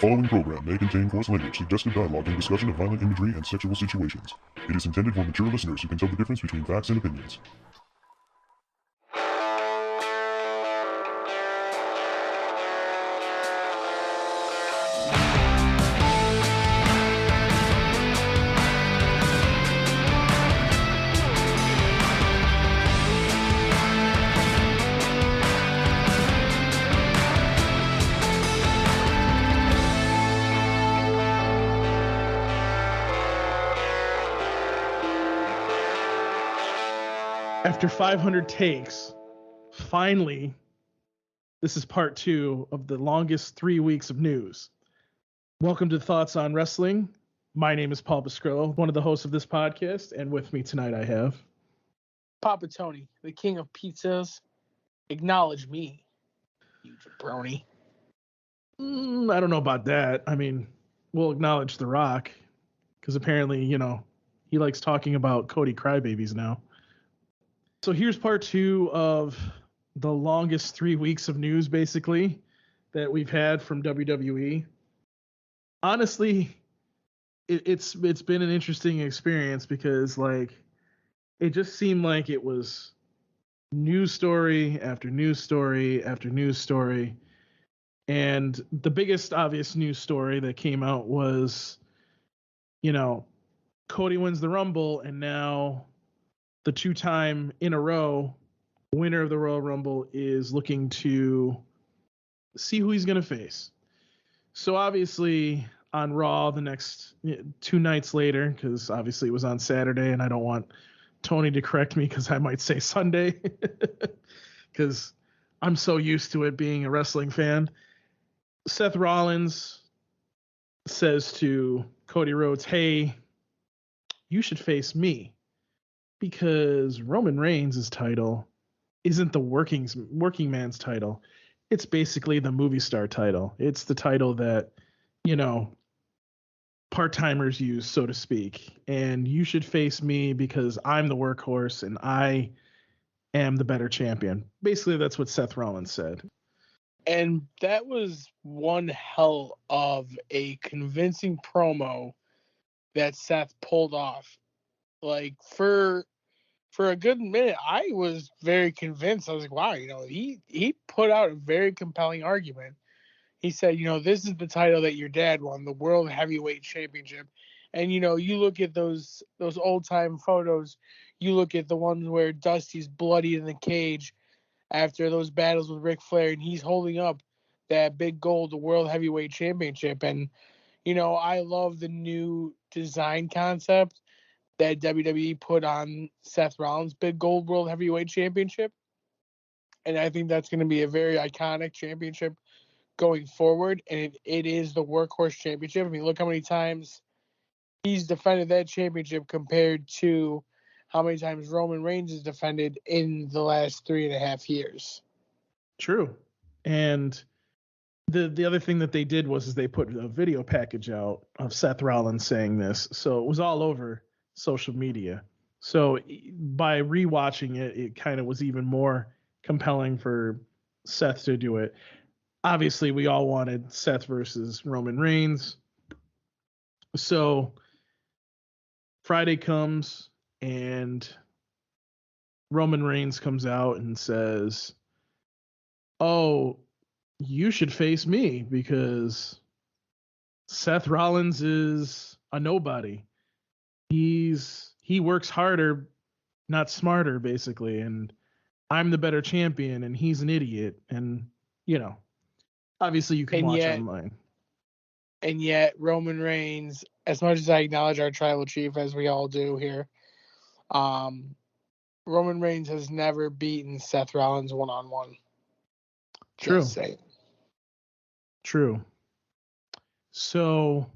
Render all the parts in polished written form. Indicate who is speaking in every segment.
Speaker 1: following program may contain coarse language, suggestive dialogue, and discussion of violent imagery and sexual situations. It is intended for mature listeners who can tell the difference between facts and opinions.
Speaker 2: After 500 takes, finally, this is part 2 of the longest 3 weeks of news. Welcome to Thoughts on Wrestling. My name is Paul Pascrillo, one of the hosts of this podcast, and with me tonight I have
Speaker 3: Papa Tony, the king of pizzas. Acknowledge me, you jabroni.
Speaker 2: I don't know about that. I mean, we'll acknowledge The Rock, because apparently, he likes talking about Cody crybabies now. So here's part 2 of the longest 3 weeks of news, basically, that we've had from WWE. Honestly, it's been an interesting experience because, it just seemed like it was news story after news story after news story. And the biggest obvious news story that came out was, Cody wins the Rumble, and now the 2-time in a row winner of the Royal Rumble is looking to see who he's going to face. So obviously on Raw the next 2 nights later, because obviously it was on Saturday, and I don't want Tony to correct me because I might say Sunday because I'm so used to it being a wrestling fan. Seth Rollins says to Cody Rhodes, hey, you should face me. Because Roman Reigns' title isn't the working man's title. It's basically the movie star title. It's the title that, part-timers use, so to speak. And you should face me because I'm the workhorse and I am the better champion. Basically, that's what Seth Rollins said.
Speaker 3: And that was one hell of a convincing promo that Seth pulled off. For a good minute, I was very convinced. I was like, wow, he put out a very compelling argument. He said, this is the title that your dad won, the World Heavyweight Championship. And, you look at those old-time photos. You look at the ones where Dusty's bloodied in the cage after those battles with Ric Flair, and he's holding up that big gold, the World Heavyweight Championship. And, I love the new design concept that WWE put on Seth Rollins' big gold World Heavyweight Championship. And I think that's going to be a very iconic championship going forward. And it is the workhorse championship. I mean, look how many times he's defended that championship compared to how many times Roman Reigns has defended in the last 3.5 years.
Speaker 2: True. And the other thing that they did was they put a video package out of Seth Rollins saying this. So it was all over social media. So by rewatching it, it kind of was even more compelling for Seth to do it. Obviously, we all wanted Seth versus Roman Reigns. So Friday comes and Roman Reigns comes out and says, oh, you should face me because Seth Rollins is a nobody. He works harder, not smarter, basically, and I'm the better champion, and he's an idiot. And obviously you can watch online.
Speaker 3: And yet Roman Reigns, as much as I acknowledge our tribal chief, as we all do here, Roman Reigns has never beaten Seth Rollins one-on-one.
Speaker 2: True. True. So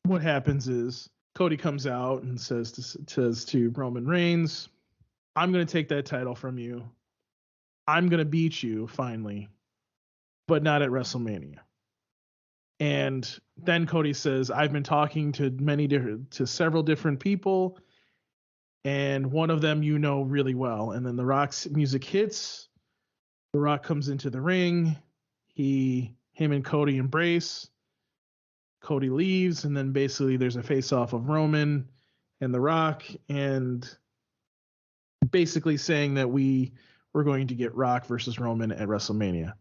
Speaker 2: what happens is Cody comes out and says to Roman Reigns, I'm going to take that title from you. I'm going to beat you finally, but not at WrestleMania. And then Cody says, I've been talking to several different people, and one of them really well. And then The Rock's music hits. The Rock comes into the ring. Him and Cody embrace. Cody leaves, and then basically there's a face-off of Roman and The Rock, and basically saying that we're going to get Rock versus Roman at WrestleMania.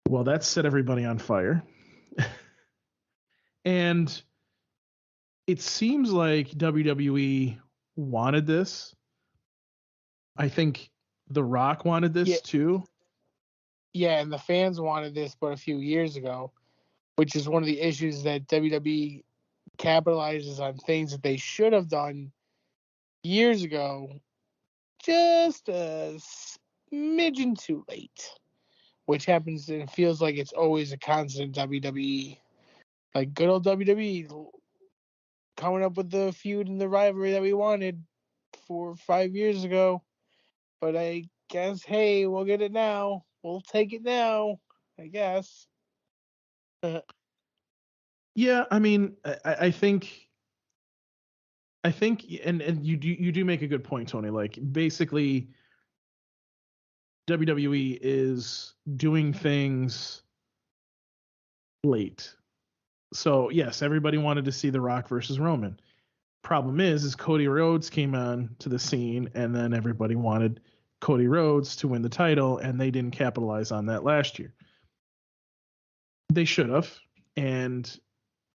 Speaker 2: Well, that set everybody on fire. And it seems like WWE wanted this. I think The Rock wanted this too.
Speaker 3: Yeah, and the fans wanted this but a few years ago, which is one of the issues that WWE capitalizes on things that they should have done years ago, just a smidgen too late, which happens and feels like it's always a constant WWE. Like good old WWE coming up with the feud and the rivalry that we wanted 4 or 5 years ago. But I guess, hey, we'll get it now. We'll take it now, I guess.
Speaker 2: Yeah, I mean, I think, and you do make a good point, Tony. Like basically, WWE is doing things late. So yes, everybody wanted to see The Rock versus Roman. Problem is Cody Rhodes came on to the scene, and then everybody wanted Cody Rhodes to win the title, and they didn't capitalize on that last year. They should have. And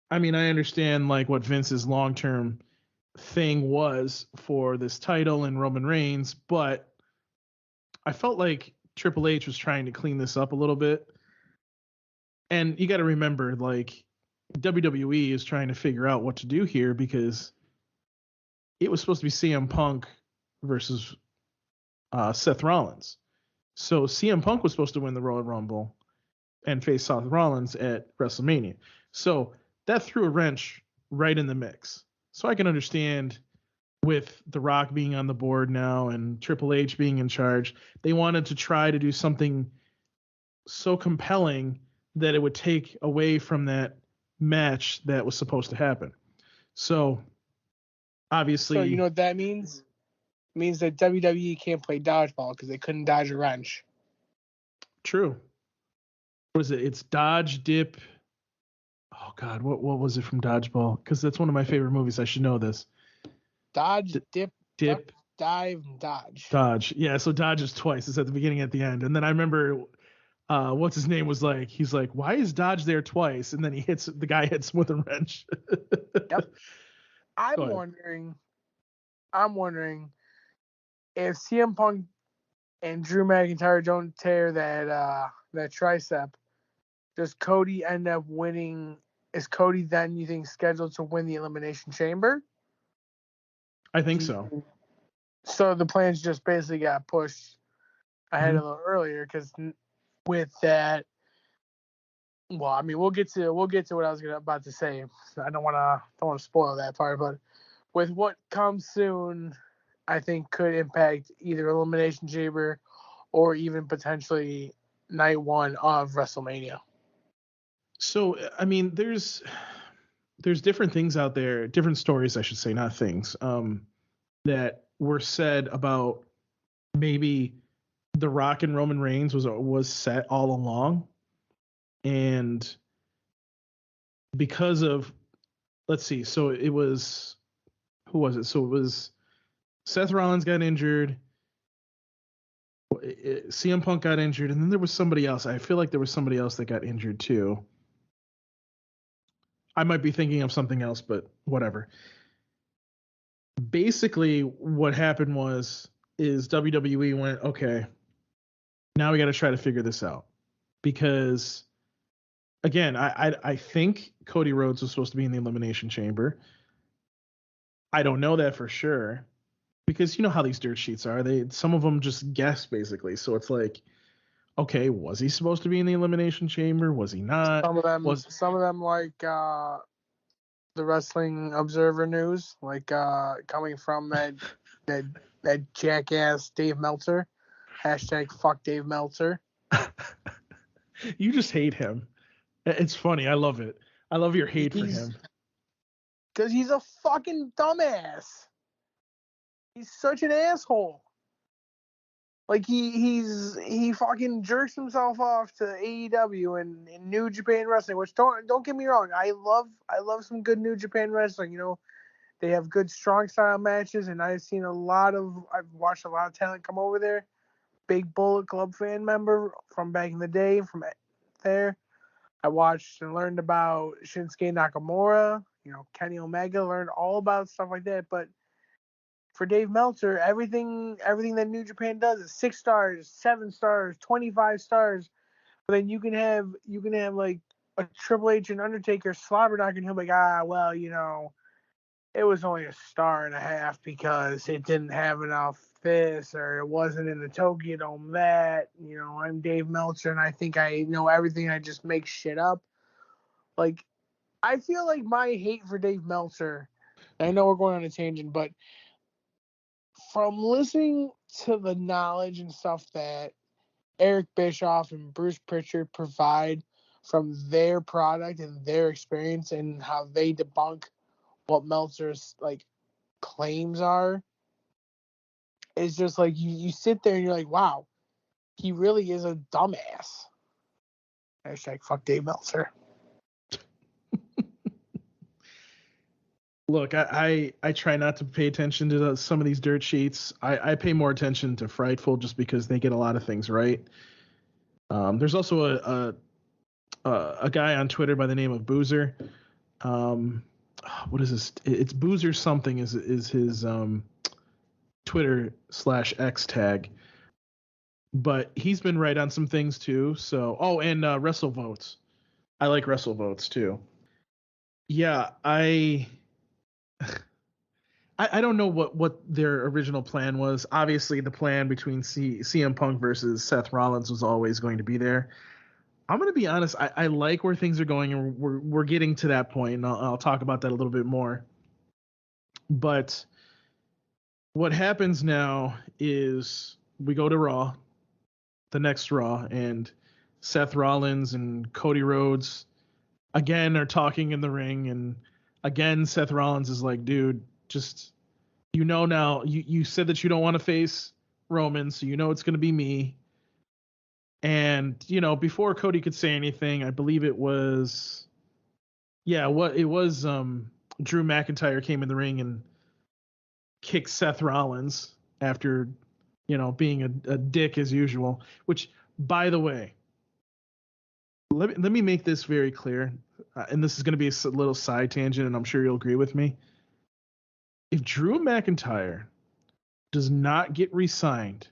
Speaker 2: I mean, I understand like what Vince's long-term thing was for this title and Roman Reigns, but I felt like Triple H was trying to clean this up a little bit. And you got to remember, like, WWE is trying to figure out what to do here because it was supposed to be CM Punk versus Seth Rollins. So CM Punk was supposed to win the Royal Rumble and face Seth Rollins at WrestleMania. So that threw a wrench right in the mix. So I can understand with The Rock being on the board now and Triple H being in charge, they wanted to try to do something so compelling that it would take away from that match that was supposed to happen. So obviously,
Speaker 3: So you know what that means? It means that WWE can't play dodgeball because they couldn't dodge a wrench.
Speaker 2: True. What is it? It's dodge, dip. Oh God, what was it from Dodgeball? Because that's one of my favorite movies. I should know this.
Speaker 3: Dodge, dip,
Speaker 2: Dip,
Speaker 3: dive, and dodge.
Speaker 2: dodge. Yeah, so dodge is twice. It's at the beginning, at the end. And then I remember, what's his name was like. He's like, why is dodge there twice? And then the guy hits him with a wrench.
Speaker 3: Yep. I'm wondering if CM Punk and Drew McIntyre don't tear that tricep, does Cody end up winning? Is Cody then, you think, scheduled to win the Elimination Chamber?
Speaker 2: I think so.
Speaker 3: So the plans just basically got pushed ahead a little earlier because with that, well, I mean, we'll get to what I was about to say. I don't want to spoil that part, but with what comes soon, I think could impact either Elimination Chamber or even potentially night one of WrestleMania.
Speaker 2: So I mean, there's different things out there, different stories, I should say, not things, that were said about maybe The Rock and Roman Reigns was set all along, and because of, let's see, so it was, who was it? So it was Seth Rollins got injured, CM Punk got injured, and then there was somebody else. I feel like there was somebody else that got injured too. I might be thinking of something else, but whatever. Basically, what happened is WWE went, okay, now we got to try to figure this out, because again, I think Cody Rhodes was supposed to be in the Elimination Chamber. I don't know that for sure, because you know how these dirt sheets are. Some of them just guess basically. So it's like, okay, was he supposed to be in the Elimination Chamber? Was he not?
Speaker 3: Some of them like the Wrestling Observer News, like coming from that jackass Dave Meltzer. #fuck Dave Meltzer.
Speaker 2: You just hate him. It's funny. I love it. I love your hate for him.
Speaker 3: Because he's a fucking dumbass. He's such an asshole. Like he fucking jerks himself off to AEW and New Japan Wrestling, which don't get me wrong, I love some good New Japan Wrestling. You know, they have good strong style matches, and I've watched a lot of talent come over there. Big Bullet Club fan member from back in the day from there. I watched and learned about Shinsuke Nakamura, you know, Kenny Omega, learned all about stuff like that. But for Dave Meltzer, everything that New Japan does is 6 stars, 7 stars, 25 stars. But then you can have like a Triple H and Undertaker slobber knocking him like, well, you know, it was only a star and a half because it didn't have enough this, or it wasn't in the Tokyo Dome that. You know, I'm Dave Meltzer and I think I know everything. I just make shit up. Like, I feel like my hate for Dave Meltzer, I know we're going on a tangent, but from listening to the knowledge and stuff that Eric Bischoff and Bruce Pritchard provide from their product and their experience and how they debunk what Meltzer's like claims are, it's just like you sit there and you're like, wow, he really is a dumbass. Hashtag fuck Dave Meltzer.
Speaker 2: Look, I try not to pay attention to some of these dirt sheets. I pay more attention to Frightful just because they get a lot of things right. There's also a guy on Twitter by the name of Boozer. What is this? It's Boozer something is his Twitter/X tag. But he's been right on some things too. So and WrestleVotes. I like WrestleVotes too. Yeah, I don't know what their original plan was. Obviously, the plan between CM Punk versus Seth Rollins was always going to be there. I'm going to be honest. I like where things are going, and we're getting to that point, and I'll talk about that a little bit more. But what happens now is we go to Raw, the next Raw, and Seth Rollins and Cody Rhodes again are talking in the ring, and again Seth Rollins is like, dude, just now you said that you don't want to face Roman, so it's going to be me. And before Cody could say anything, I believe it was Drew McIntyre came in the ring and kicked Seth Rollins after being a dick as usual, which, by the way, let me make this very clear, and this is going to be a little side tangent, and I'm sure you'll agree with me. If Drew McIntyre does not get re-signed,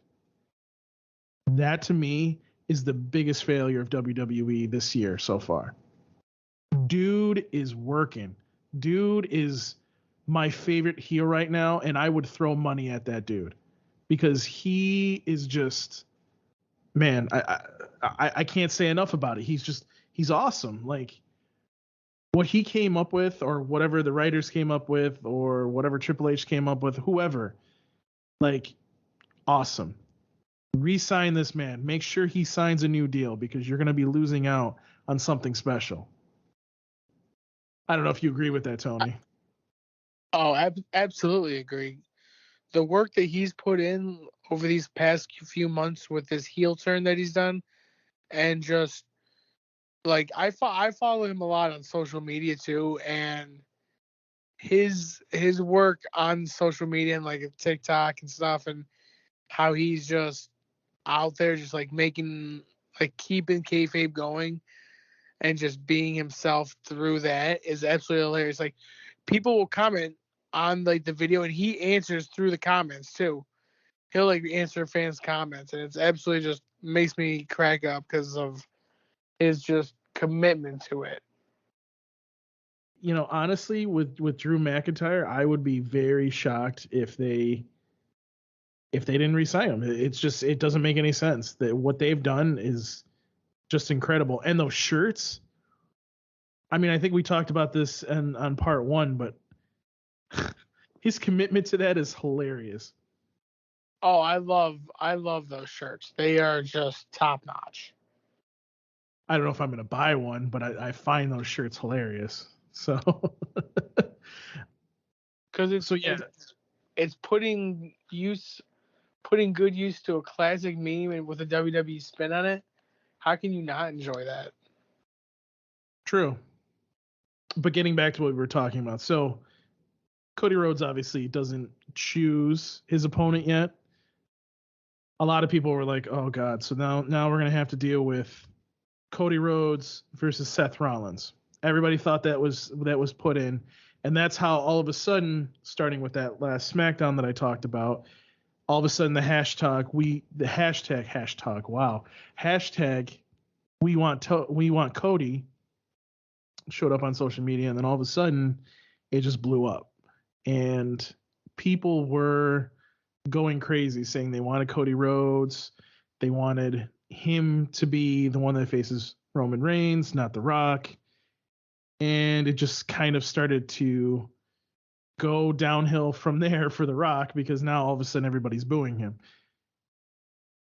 Speaker 2: that to me is the biggest failure of WWE this year so far. Dude is working. Dude is my favorite heel right now, and I would throw money at that dude because he is just, man, I can't say enough about it. He's awesome. Like, what he came up with, or whatever the writers came up with, or whatever Triple H came up with, whoever, like, awesome. Re-sign this man. Make sure he signs a new deal because you're going to be losing out on something special. I don't know if you agree with that, Tony.
Speaker 3: Oh, absolutely agree. The work that he's put in over these past few months with this heel turn that he's done, and just like I follow him a lot on social media too, and his work on social media and like TikTok and stuff, and how he's just out there just like making, like, keeping kayfabe going and just being himself through that is absolutely hilarious. Like, people will comment on like the video and he answers through the comments too. He'll like answer fans' comments, and it's absolutely just makes me crack up because of his just commitment to it.
Speaker 2: Honestly, with Drew McIntyre, I would be very shocked if they didn't re-sign him. It doesn't make any sense. That what they've done is just incredible. And those shirts, I mean, I think we talked about this on part 1, but his commitment to that is hilarious.
Speaker 3: Oh, I love those shirts. They are just top notch.
Speaker 2: I don't know if I'm going to buy one, but I find those shirts hilarious. So,
Speaker 3: because it's putting putting good use to a classic meme and with a WWE spin on it, how can you not enjoy that?
Speaker 2: True. But getting back to what we were talking about, so Cody Rhodes obviously doesn't choose his opponent yet. A lot of people were like, "Oh God!" So now we're gonna have to deal with Cody Rhodes versus Seth Rollins. Everybody thought that was put in, and that's how all of a sudden, starting with that last SmackDown that I talked about, all of a sudden the hashtag we want Cody showed up on social media, and then all of a sudden it just blew up, and people were going crazy saying they wanted Cody Rhodes, they wanted him to be the one that faces Roman Reigns, not The Rock, and it just kind of started to go downhill from there for The Rock because now all of a sudden everybody's booing him.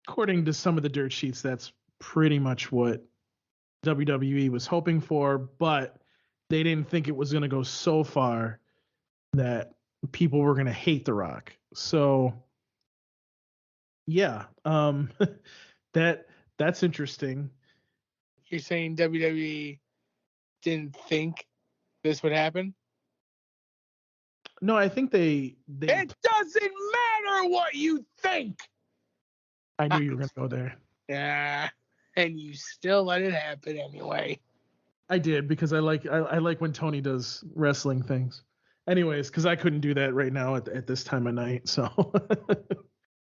Speaker 2: According to some of the dirt sheets, that's pretty much what WWE was hoping for, but they didn't think it was going to go so far that people were going to hate The Rock. So yeah, that's interesting.
Speaker 3: You're saying WWE didn't think this would happen?
Speaker 2: No, I think they
Speaker 3: It doesn't matter what you think.
Speaker 2: I knew you were going to go there.
Speaker 3: Yeah, and you still let it happen anyway.
Speaker 2: I did because I like when Tony does wrestling things. Anyways, because I couldn't do that right now at this time of night. So,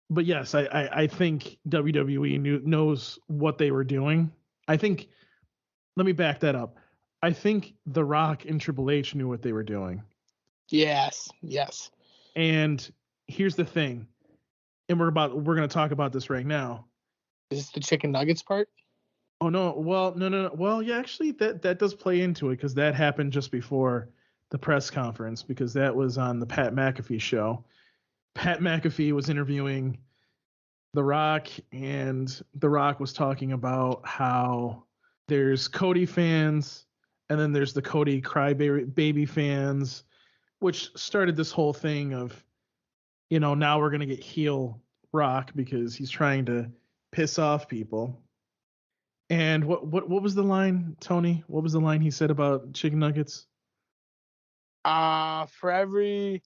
Speaker 2: but yes, I think WWE knows what they were doing. I think. Let me back that up. I think The Rock and Triple H knew what they were doing.
Speaker 3: Yes.
Speaker 2: And here's the thing, and we're going to talk about this right now.
Speaker 3: Is this the chicken nuggets part?
Speaker 2: Oh no! Well, no. Well, yeah, actually, that does play into it because that happened just before the press conference because that was on the Pat McAfee show. Pat McAfee was interviewing The Rock, and The Rock was talking about how there's Cody fans, and then there's the Cody crybaby fans, which started this whole thing of, now we're gonna get heel Rock because he's trying to piss off people. And what was the line, Tony? What was the line he said about chicken nuggets?
Speaker 3: For every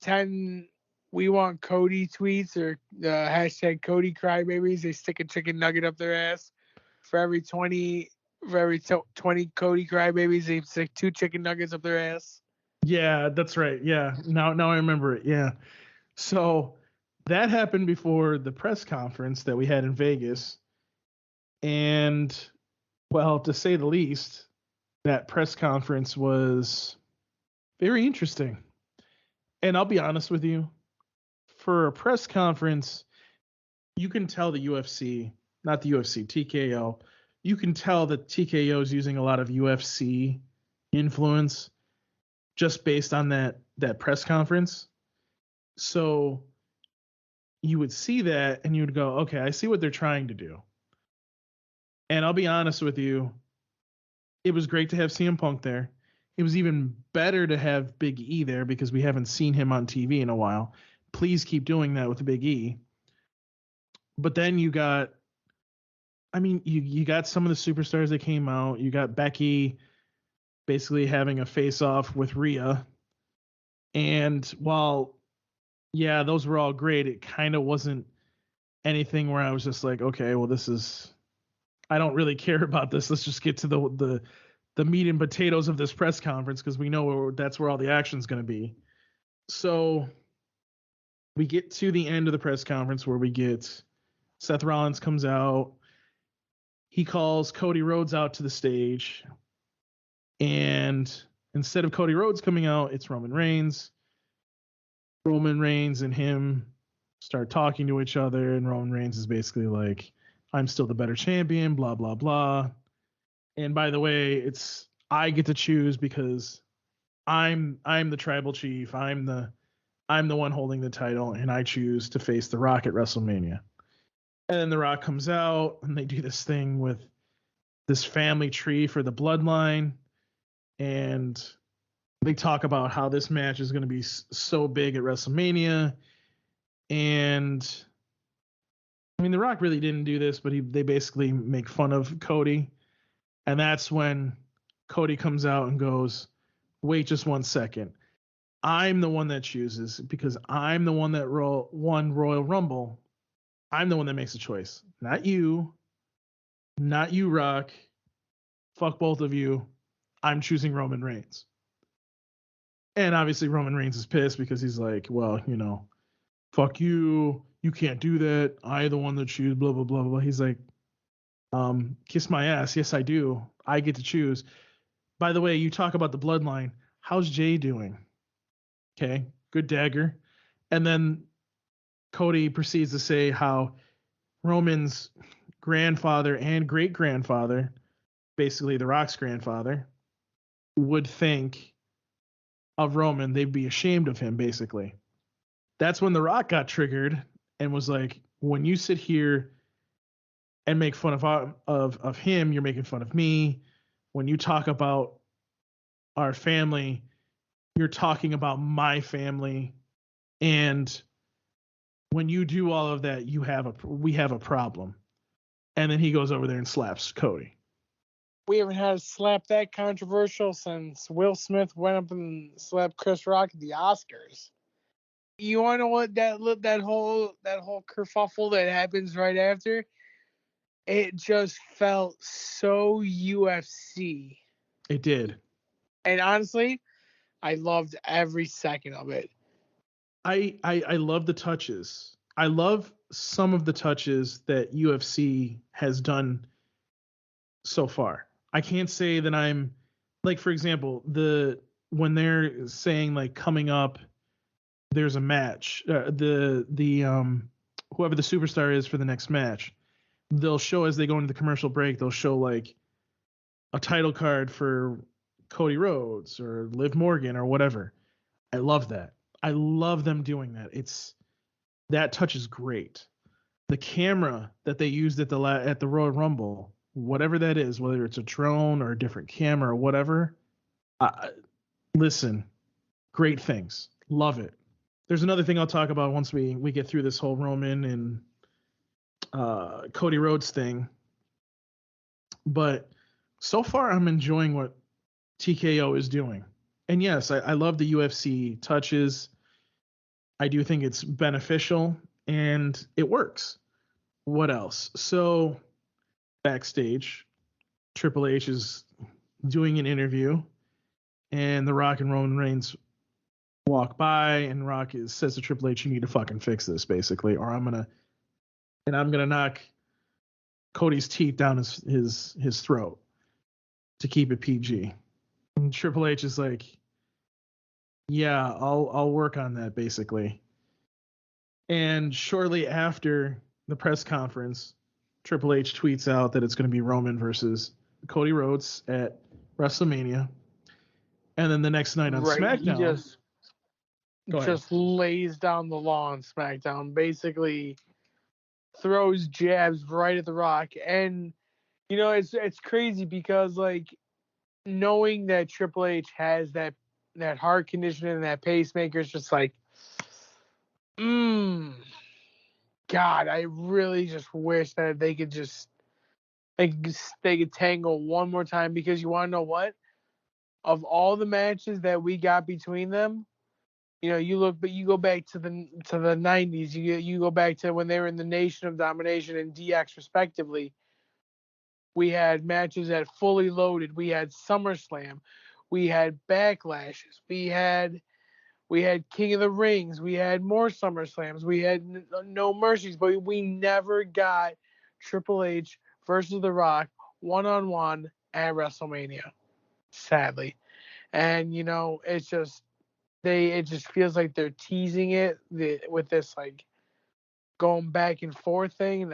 Speaker 3: 10 we want Cody tweets or hashtag Cody crybabies, they stick a chicken nugget up their ass. For every 20 Cody crybabies, they stick 2 chicken nuggets up their ass.
Speaker 2: Yeah, that's right. Yeah. Now I remember it. Yeah. So that happened before the press conference that we had in Vegas. And, well, to say the least, that press conference was very interesting. And I'll be honest with you, for a press conference, you can tell the UFC, not the UFC, TKO, you can tell that TKO is using a lot of UFC influence just based on that press conference. So you would see that and you would go, okay, I see what they're trying to do. And I'll be honest with you, it was great to have CM Punk there. It was even better to have Big E there because we haven't seen him on TV in a while. Please keep doing that with Big E. But then you got some of the superstars that came out. You got Becky basically having a face-off with Rhea. And while, yeah, those were all great, it kind of wasn't anything where I was just like, okay, well, I don't really care about this. Let's just get to the meat and potatoes of this press conference because we know that's where all the action's going to be. So we get to the end of the press conference where we get Seth Rollins comes out. He calls Cody Rhodes out to the stage. And instead of Cody Rhodes coming out, it's Roman Reigns. Roman Reigns and him start talking to each other. And Roman Reigns is basically like, I'm still the better champion, blah, blah, blah. And by the way, I get to choose because I'm the tribal chief. I'm the one holding the title, and I choose to face The Rock at WrestleMania. And then The Rock comes out, and they do this thing with this family tree for the bloodline, and they talk about how this match is going to be so big at WrestleMania. And I mean, The Rock really didn't do this, but they basically make fun of Cody. And that's when Cody comes out and goes, wait just 1 second. I'm the one that chooses because I'm the one that won Royal Rumble. I'm the one that makes the choice. Not you. Not you, Rock. Fuck both of you. I'm choosing Roman Reigns. And obviously Roman Reigns is pissed because he's like, well, fuck you. You can't do that. I the one that choose, blah, blah, blah, blah. He's like, kiss my ass. Yes, I do. I get to choose. By the way, you talk about the bloodline. How's Jay doing? Okay, good dagger. And then Cody proceeds to say how Roman's grandfather and great grandfather, basically The Rock's grandfather, would think of Roman. They'd be ashamed of him, basically. That's when The Rock got triggered and was like, when you sit here and make fun of him, you're making fun of me. When you talk about our family, you're talking about my family. And when you do all of that, we have a problem. And then he goes over there and slaps Cody.
Speaker 3: We haven't had a slap that controversial since Will Smith went up and slapped Chris Rock at the Oscars. You want to know what that whole kerfuffle that happens right after? It just felt so UFC.
Speaker 2: It did.
Speaker 3: And honestly, I loved every second of it.
Speaker 2: I love the touches. I love some of the touches that UFC has done so far. I can't say that I'm like, for example, when they're saying like coming up, there's a match. The whoever the superstar is for the next match, they'll show as they go into the commercial break. They'll show like a title card for Cody Rhodes or Liv Morgan or whatever. I love that. I love them doing that. That touch is great. The camera that they used at the Royal Rumble, whatever that is, whether it's a drone or a different camera or whatever, listen, great things. Love it. There's another thing I'll talk about once we get through this whole Roman and Cody Rhodes thing. But so far, I'm enjoying what TKO is doing. And yes, I love the UFC touches. I do think it's beneficial and it works. What else? So backstage, Triple H is doing an interview and The Rock and Roman Reigns walk by and Rock says to Triple H, you need to fucking fix this basically, or I'm going to knock Cody's teeth down his throat to keep it PG. And Triple H is like, yeah, I'll work on that basically. And shortly after the press conference, Triple H tweets out that it's going to be Roman versus Cody Rhodes at WrestleMania. And then the next night on SmackDown,
Speaker 3: he just lays down the law on SmackDown, basically throws jabs right at The Rock. And it's crazy because like knowing that Triple H has that heart condition and that pacemaker is just like, God, I really just wish that they could just they could tangle one more time, because you want to know what? Of all the matches that we got between them, you go back to the 90s, you go back to when they were in the Nation of Domination and DX respectively. We had matches at Fully Loaded, we had SummerSlam, we had Backlashes, we had King of the Rings, we had more SummerSlams, we had No Mercies, but we never got Triple H versus The Rock one-on-one at WrestleMania, sadly. And it just feels like they're teasing it with this like going back and forth thing. And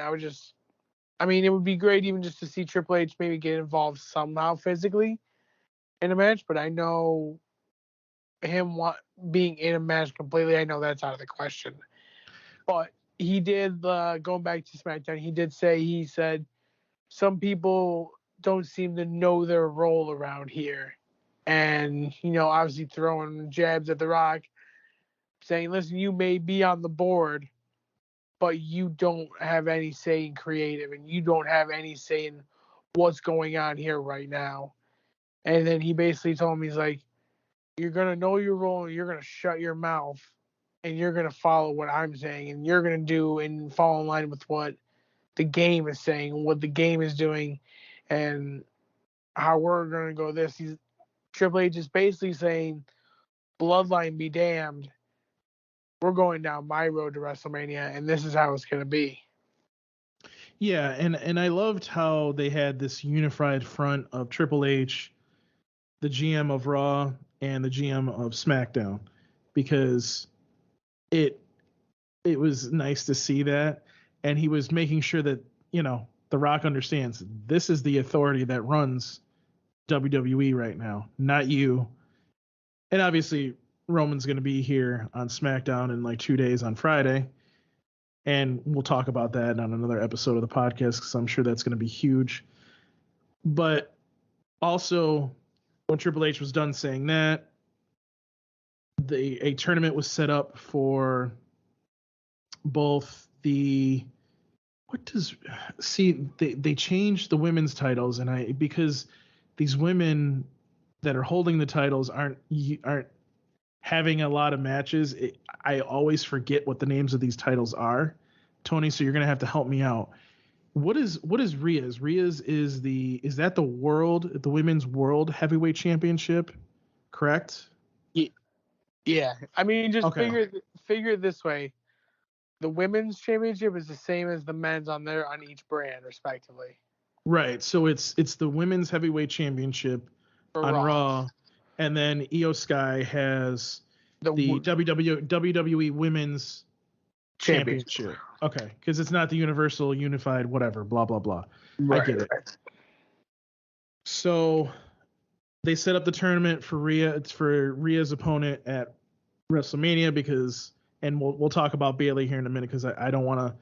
Speaker 3: it would be great even just to see Triple H maybe get involved somehow physically in a match, but I know him being in a match completely, I know that's out of the question. But he did, going back to SmackDown, he said some people don't seem to know their role around here. And, obviously throwing jabs at The Rock, saying, listen, you may be on the board, but you don't have any say in creative, and you don't have any say in what's going on here right now. And then he basically told me, he's like, you're going to know your role, and you're going to shut your mouth, and you're going to follow what I'm saying, and you're going to do and fall in line with what the game is saying, what the game is doing, and how we're going to go this. Triple H is basically saying, Bloodline be damned. We're going down my road to WrestleMania, and this is how it's going to be.
Speaker 2: Yeah, and I loved how they had this unified front of Triple H, the GM of Raw, and the GM of SmackDown, because it was nice to see that, and he was making sure that, you know, The Rock understands this is the authority that runs WWE right now, not you. And obviously Roman's going to be here on SmackDown in like 2 days on Friday, and we'll talk about that on another episode of the podcast because I'm sure that's going to be huge. But also, when Triple H was done saying that, a tournament was set up for both the they changed the women's titles, and because these women that are holding the titles aren't having a lot of matches. I always forget what the names of these titles are, Tony. So you're gonna have to help me out. What is Rhea's? Rhea's is that the women's world heavyweight championship, correct?
Speaker 3: Yeah. I mean, just
Speaker 2: Okay.
Speaker 3: figure it this way. The women's championship is the same as the men's on each brand, respectively.
Speaker 2: Right. So it's the women's heavyweight championship
Speaker 3: For
Speaker 2: on
Speaker 3: Raw.
Speaker 2: Raw, and then Io Sky has the WWE Women's Championship. Okay, because it's not the Universal Unified whatever, blah blah blah.
Speaker 3: Right,
Speaker 2: I get it. So they set up the tournament for Rhea. It's for Rhea's opponent at WrestleMania because, and we'll talk about Bayley here in a minute because I don't want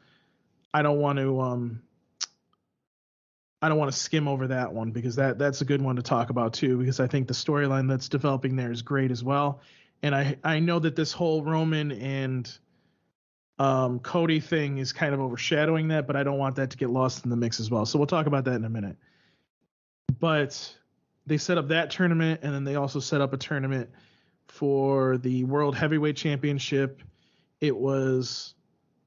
Speaker 2: to skim over that one because that's a good one to talk about too, because I think the storyline that's developing there is great as well. And I know that this whole Roman and Cody thing is kind of overshadowing that, but I don't want that to get lost in the mix as well. So we'll talk about that in a minute. But they set up that tournament, and then they also set up a tournament for the World Heavyweight Championship. It was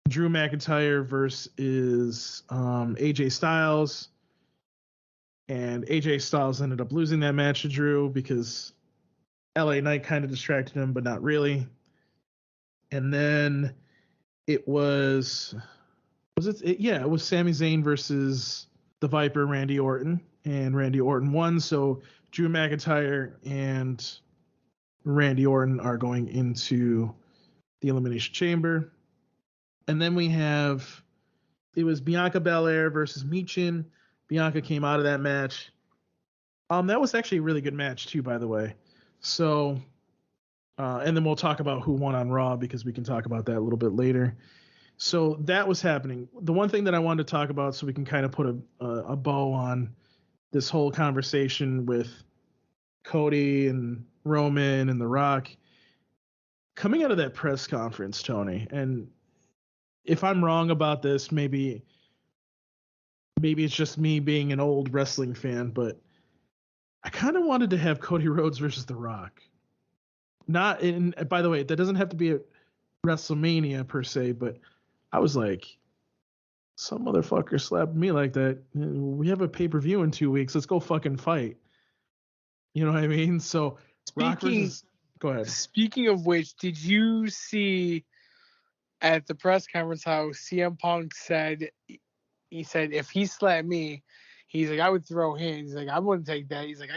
Speaker 2: Drew McIntyre versus AJ Styles. And AJ Styles ended up losing that match to Drew because LA Knight kind of distracted him, but not really. And then it was it was Sami Zayn versus the Viper, Randy Orton, and Randy Orton won. So Drew McIntyre and Randy Orton are going into the Elimination Chamber. And then it was Bianca Belair versus Michin. Bianca came out of that match. That was actually a really good match too, by the way. So, and then we'll talk about who won on Raw because we can talk about that a little bit later. So that was happening. The one thing that I wanted to talk about, so we can kind of put a bow on this whole conversation with Cody and Roman and The Rock, coming out of that press conference, Tony, and if I'm wrong about this, maybe it's just me being an old wrestling fan, but I kind of wanted to have Cody Rhodes versus The Rock. Not in, by the way, that doesn't have to be a WrestleMania per se, but I was like, some motherfucker slapped me like that. We have a pay-per-view in 2 weeks. Let's go fucking fight. You know what I mean? So Rock versus. Go ahead.
Speaker 3: Speaking of which, did you see at the press conference how CM Punk said, he said, if he slapped me, he's like, I would throw hands. He's like, I wouldn't take that. He's like,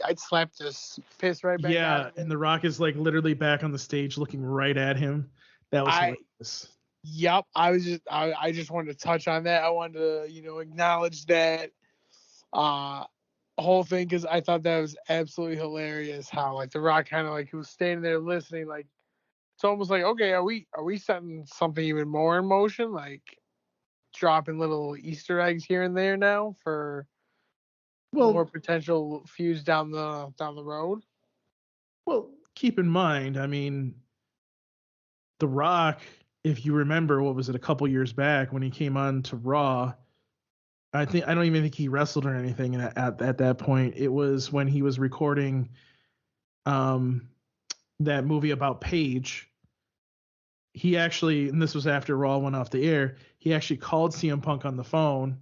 Speaker 3: I'd slap this piss right back out of him.
Speaker 2: And The Rock is like literally back on the stage looking right at him. That was hilarious.
Speaker 3: Yep. I just wanted to touch on that. I wanted to, acknowledge that whole thing because I thought that was absolutely hilarious how like The Rock kind of like he was standing there listening, like it's almost like, okay, are we setting something even more in motion, like dropping little Easter eggs here and there now for more potential feuds down the road?
Speaker 2: Well, keep in mind, I mean, The Rock if you remember, what was it, a couple years back when he came on to Raw? I don't even think he wrestled or anything at that point. It was when he was recording that movie about Paige. He actually, and this was after Raw went off the air, he actually called CM Punk on the phone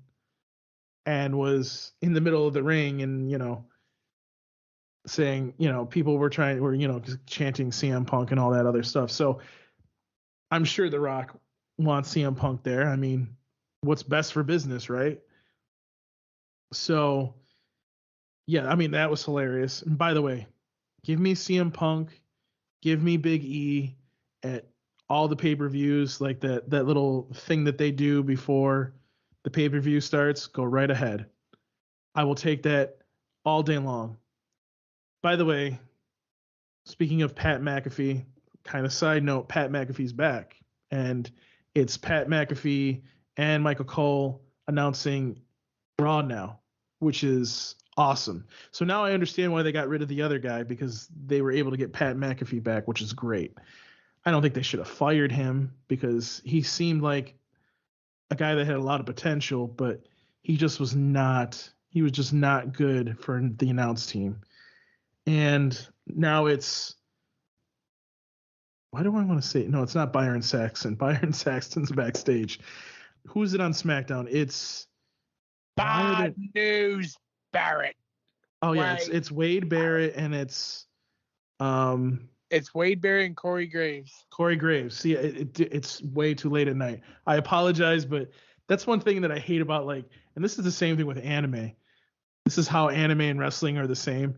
Speaker 2: and was in the middle of the ring and, saying, people were chanting CM Punk and all that other stuff. So I'm sure The Rock wants CM Punk there. I mean, what's best for business, right? So, yeah, I mean, that was hilarious. And by the way, give me CM Punk, give me Big E at all the pay-per-views, like that little thing that they do before the pay-per-view starts. Go right ahead. I will take that all day long. By the way, speaking of Pat McAfee, kind of side note, Pat McAfee's back. And it's Pat McAfee and Michael Cole announcing Raw now, which is awesome. So now I understand why they got rid of the other guy, because they were able to get Pat McAfee back, which is great. I don't think they should have fired him, because he seemed like a guy that had a lot of potential, but he just was not good for the announce team. And now it's, why do I want to say it? No, it's not Byron Saxton. Byron Saxton's backstage. Who's it on SmackDown? It's
Speaker 3: Bad News Barrett.
Speaker 2: Oh yeah, it's Wade Barrett, and it's
Speaker 3: Wade Barrett and Corey Graves.
Speaker 2: Corey Graves. See, it's way too late at night. I apologize, but that's one thing that I hate about, like, and this is the same thing with anime. This is how anime and wrestling are the same.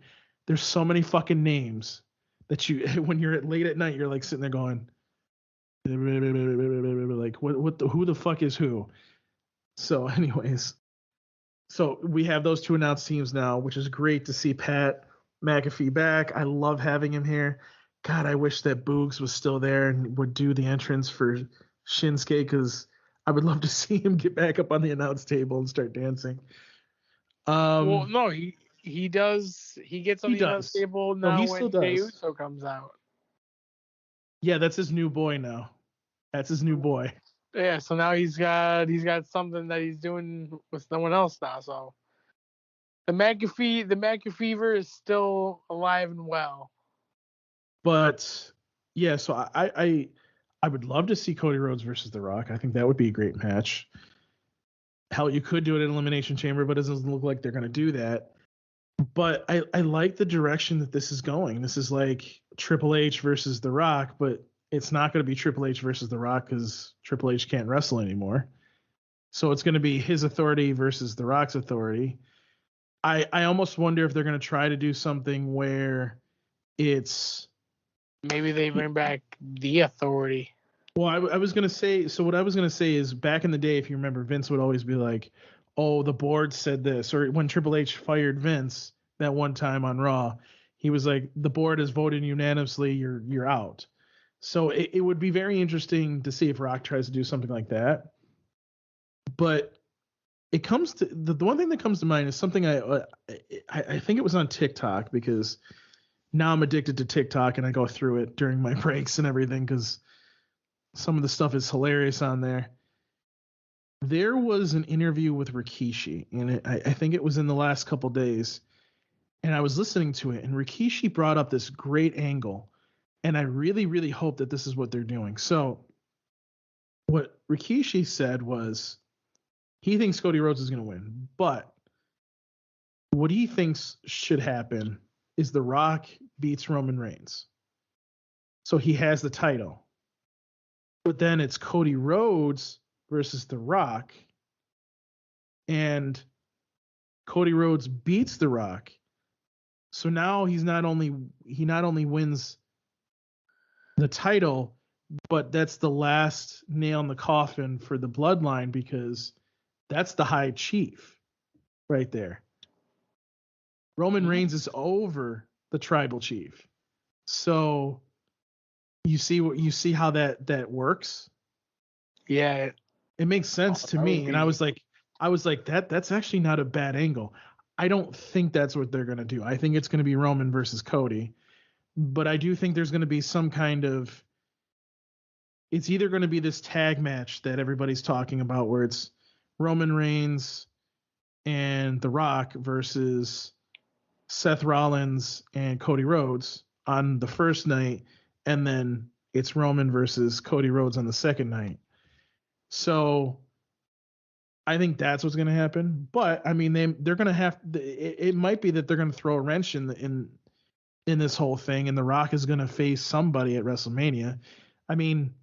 Speaker 2: There's so many fucking names that you, when you're late at night, you're like sitting there going, like, who the fuck is who? So anyways, so we have those two announced teams now, which is great to see Pat McAfee back. I love having him here. God, I wish that Boogs was still there and would do the entrance for Shinsuke, because I would love to see him get back up on the announce table and start dancing.
Speaker 3: Well, no, he does. He gets on the announce table now when Jey Uso comes out.
Speaker 2: Yeah, that's his new boy now. That's his new boy.
Speaker 3: Yeah, so now he's got something that he's doing with someone else now. So the McAfeever is still alive and well.
Speaker 2: But yeah, so I would love to see Cody Rhodes versus The Rock. I think that would be a great match. Hell, you could do it in Elimination Chamber, but it doesn't look like they're going to do that. But I like the direction that this is going. This is like Triple H versus The Rock, but it's not going to be Triple H versus The Rock, because Triple H can't wrestle anymore. So it's going to be his authority versus The Rock's authority. I almost wonder if they're going to try to do something where it's,
Speaker 3: maybe they bring back the authority.
Speaker 2: Well, I was going to say, so what I was going to say is, back in the day, if you remember, Vince would always be like, oh, the board said this. Or when Triple H fired Vince that one time on Raw, he was like, the board has voted unanimously, you're out. So it would be very interesting to see if Rock tries to do something like that. But it comes to, the one thing that comes to mind is something I think it was on TikTok, because now I'm addicted to TikTok and I go through it during my breaks and everything, because some of the stuff is hilarious on there. There was an interview with Rikishi, and I think it was in the last couple days, and I was listening to it, and Rikishi brought up this great angle, and I really, really hope that this is what they're doing. So what Rikishi said was he thinks Cody Rhodes is going to win, but what he thinks should happen is The Rock beats Roman Reigns. So he has the title. But then it's Cody Rhodes versus The Rock, and Cody Rhodes beats The Rock. So now he not only wins the title, but that's the last nail in the coffin for the bloodline, because that's the High Chief right there. Roman Reigns is over the Tribal Chief. So you see how that works?
Speaker 3: Yeah.
Speaker 2: It makes sense to me. And I was like, that's actually not a bad angle. I don't think that's what they're going to do. I think it's going to be Roman versus Cody. But I do think there's going to be some kind of it's either going to be this tag match that everybody's talking about where it's Roman Reigns and The Rock versus Seth Rollins and Cody Rhodes on the first night, and then it's Roman versus Cody Rhodes on the second night. So I think that's what's going to happen. But I mean, they're going to have. It might be that they're going to throw a wrench in this whole thing, and The Rock is going to face somebody at WrestleMania. I mean,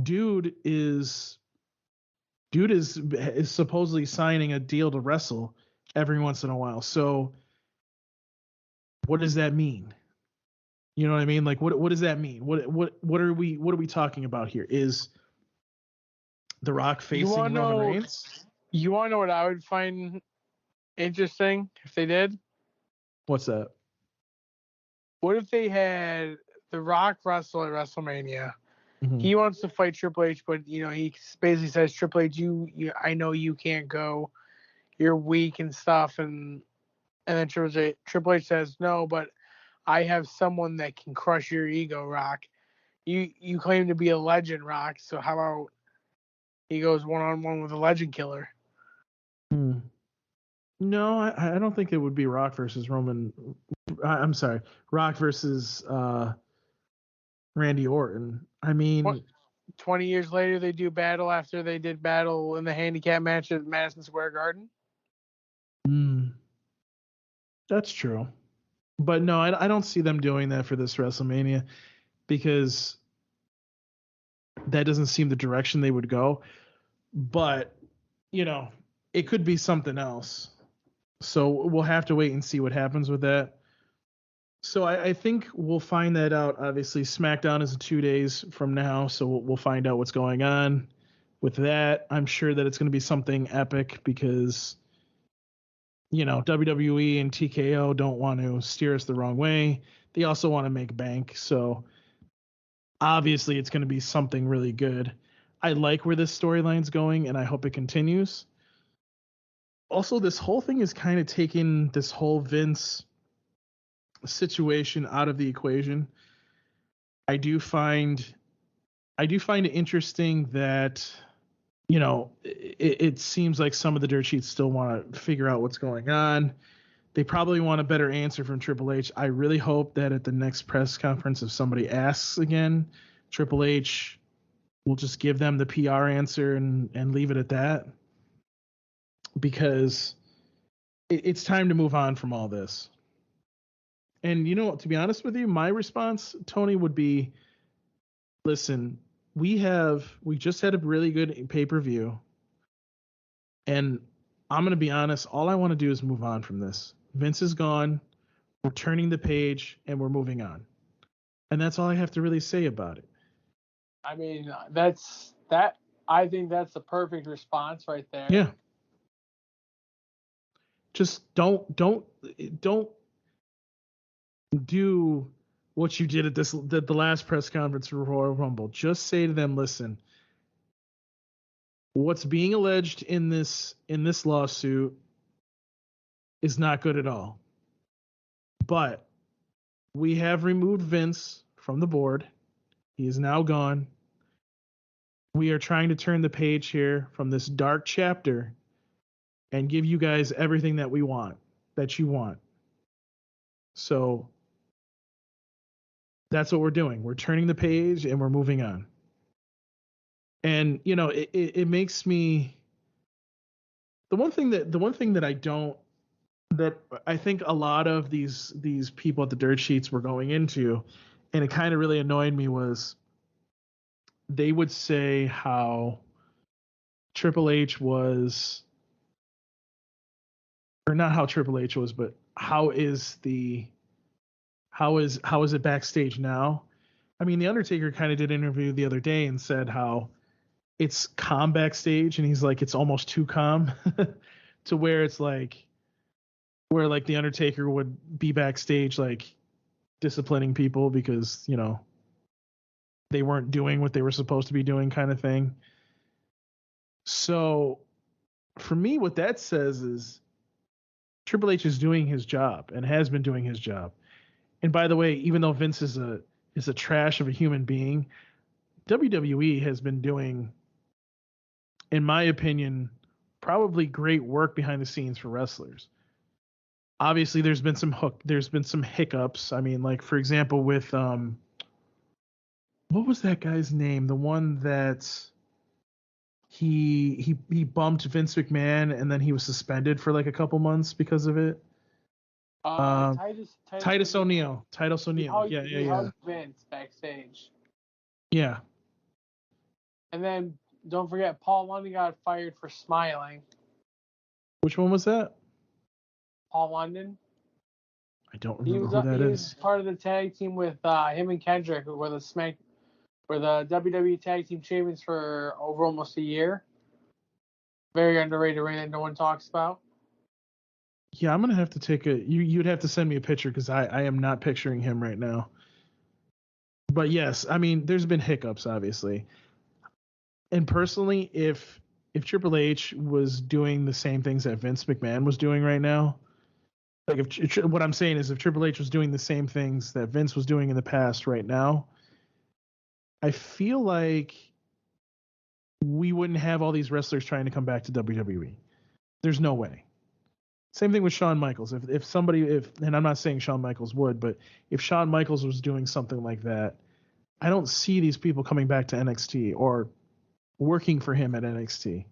Speaker 2: dude is supposedly signing a deal to wrestle every once in a while. So what does that mean? You know what I mean? Like what does that mean? What are we talking about here? Is The Rock facing Roman Reigns?
Speaker 3: You want to know what I would find interesting if they did?
Speaker 2: What's that?
Speaker 3: What if they had The Rock wrestle at WrestleMania?
Speaker 2: Mm-hmm.
Speaker 3: He wants to fight Triple H, but he basically says, Triple H, I know you can't go. You're weak and stuff, and then Triple H says, no, but I have someone that can crush your ego, Rock. You claim to be a legend, Rock, so how about he goes one-on-one with a legend killer?
Speaker 2: No, I don't think it would be Rock versus Roman. I'm sorry, Rock versus Randy Orton. I mean,
Speaker 3: 20 years later, they do battle after they did battle in the handicap match at Madison Square Garden.
Speaker 2: That's true. But no, I don't see them doing that for this WrestleMania because that doesn't seem the direction they would go. But, it could be something else. So we'll have to wait and see what happens with that. So I think we'll find that out. Obviously, SmackDown is in 2 days from now, so we'll find out what's going on with that. I'm sure that it's going to be something epic because, WWE and TKO don't want to steer us the wrong way. They also want to make bank. So obviously it's going to be something really good. I like where this storyline's going, and I hope it continues. Also, this whole thing is kind of taking this whole Vince situation out of the equation. I do find it interesting that it seems like some of the dirt sheets still want to figure out what's going on. They probably want a better answer from Triple H. I really hope that at the next press conference, if somebody asks again, Triple H will just give them the PR answer and leave it at that, because it's time to move on from all this. And to be honest with you, my response, Tony, would be, listen, we just had a really good pay-per-view, and I'm going to be honest, all I want to do is move on from this. Vince is gone, we're turning the page, and we're moving on. And that's all I have to really say about it.
Speaker 3: I mean, I think that's the perfect response right there.
Speaker 2: Yeah. Just don't do what you did at the last press conference for Royal Rumble. Just say to them, listen, what's being alleged in this lawsuit is not good at all. But we have removed Vince from the board. He is now gone. We are trying to turn the page here from this dark chapter and give you guys everything that you want. So that's what we're doing. We're turning the page and we're moving on. And it makes me, the one thing that I think a lot of these people at the dirt sheets were going into, and it kind of really annoyed me, was they would say how Triple H was, or not how Triple H was, but how is it backstage now? I mean, The Undertaker kind of did an interview the other day and said how it's calm backstage, and he's like, it's almost too calm to where it's like, where like The Undertaker would be backstage like disciplining people because, they weren't doing what they were supposed to be doing, kind of thing. So for me, what that says is Triple H is doing his job and has been doing his job. And by the way, even though Vince is a trash of a human being, WWE has been doing, in my opinion, probably great work behind the scenes for wrestlers. Obviously, there's been some hiccups. I mean, like for example, with what was that guy's name? The one that he bumped Vince McMahon and then he was suspended for like a couple months because of it. Titus O'Neil. Titus O'Neil.
Speaker 3: He hugged Vince backstage.
Speaker 2: Yeah.
Speaker 3: And then don't forget, Paul London got fired for smiling.
Speaker 2: Which one was that?
Speaker 3: Paul London.
Speaker 2: I don't remember who that is.
Speaker 3: He was part of the tag team with him and Kendrick, who were the WWE Tag Team Champions for over almost a year. Very underrated ring that no one talks about.
Speaker 2: Yeah, I'm gonna have to take you'd have to send me a picture because I am not picturing him right now. But yes, I mean there's been hiccups obviously. And personally, if Triple H was doing the same things that Vince McMahon was doing right now, like what I'm saying is if Triple H was doing the same things that Vince was doing in the past right now, I feel like we wouldn't have all these wrestlers trying to come back to WWE. There's no way. Same thing with Shawn Michaels. If and I'm not saying Shawn Michaels would, but if Shawn Michaels was doing something like that, I don't see these people coming back to NXT or working for him at NXT.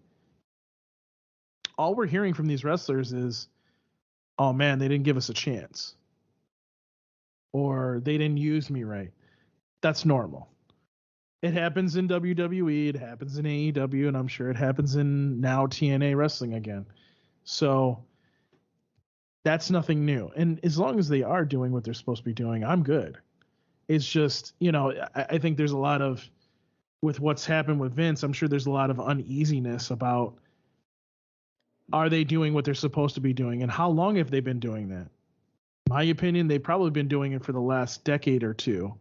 Speaker 2: All we're hearing from these wrestlers is, oh man, they didn't give us a chance. Or they didn't use me right. That's normal. It happens in WWE, it happens in AEW, and I'm sure it happens in now TNA wrestling again. So that's nothing new. And as long as they are doing what they're supposed to be doing, I'm good. It's just, I think there's a lot of, with what's happened with Vince, I'm sure there's a lot of uneasiness about, are they doing what they're supposed to be doing? And how long have they been doing that? My opinion, they've probably been doing it for the last decade or two.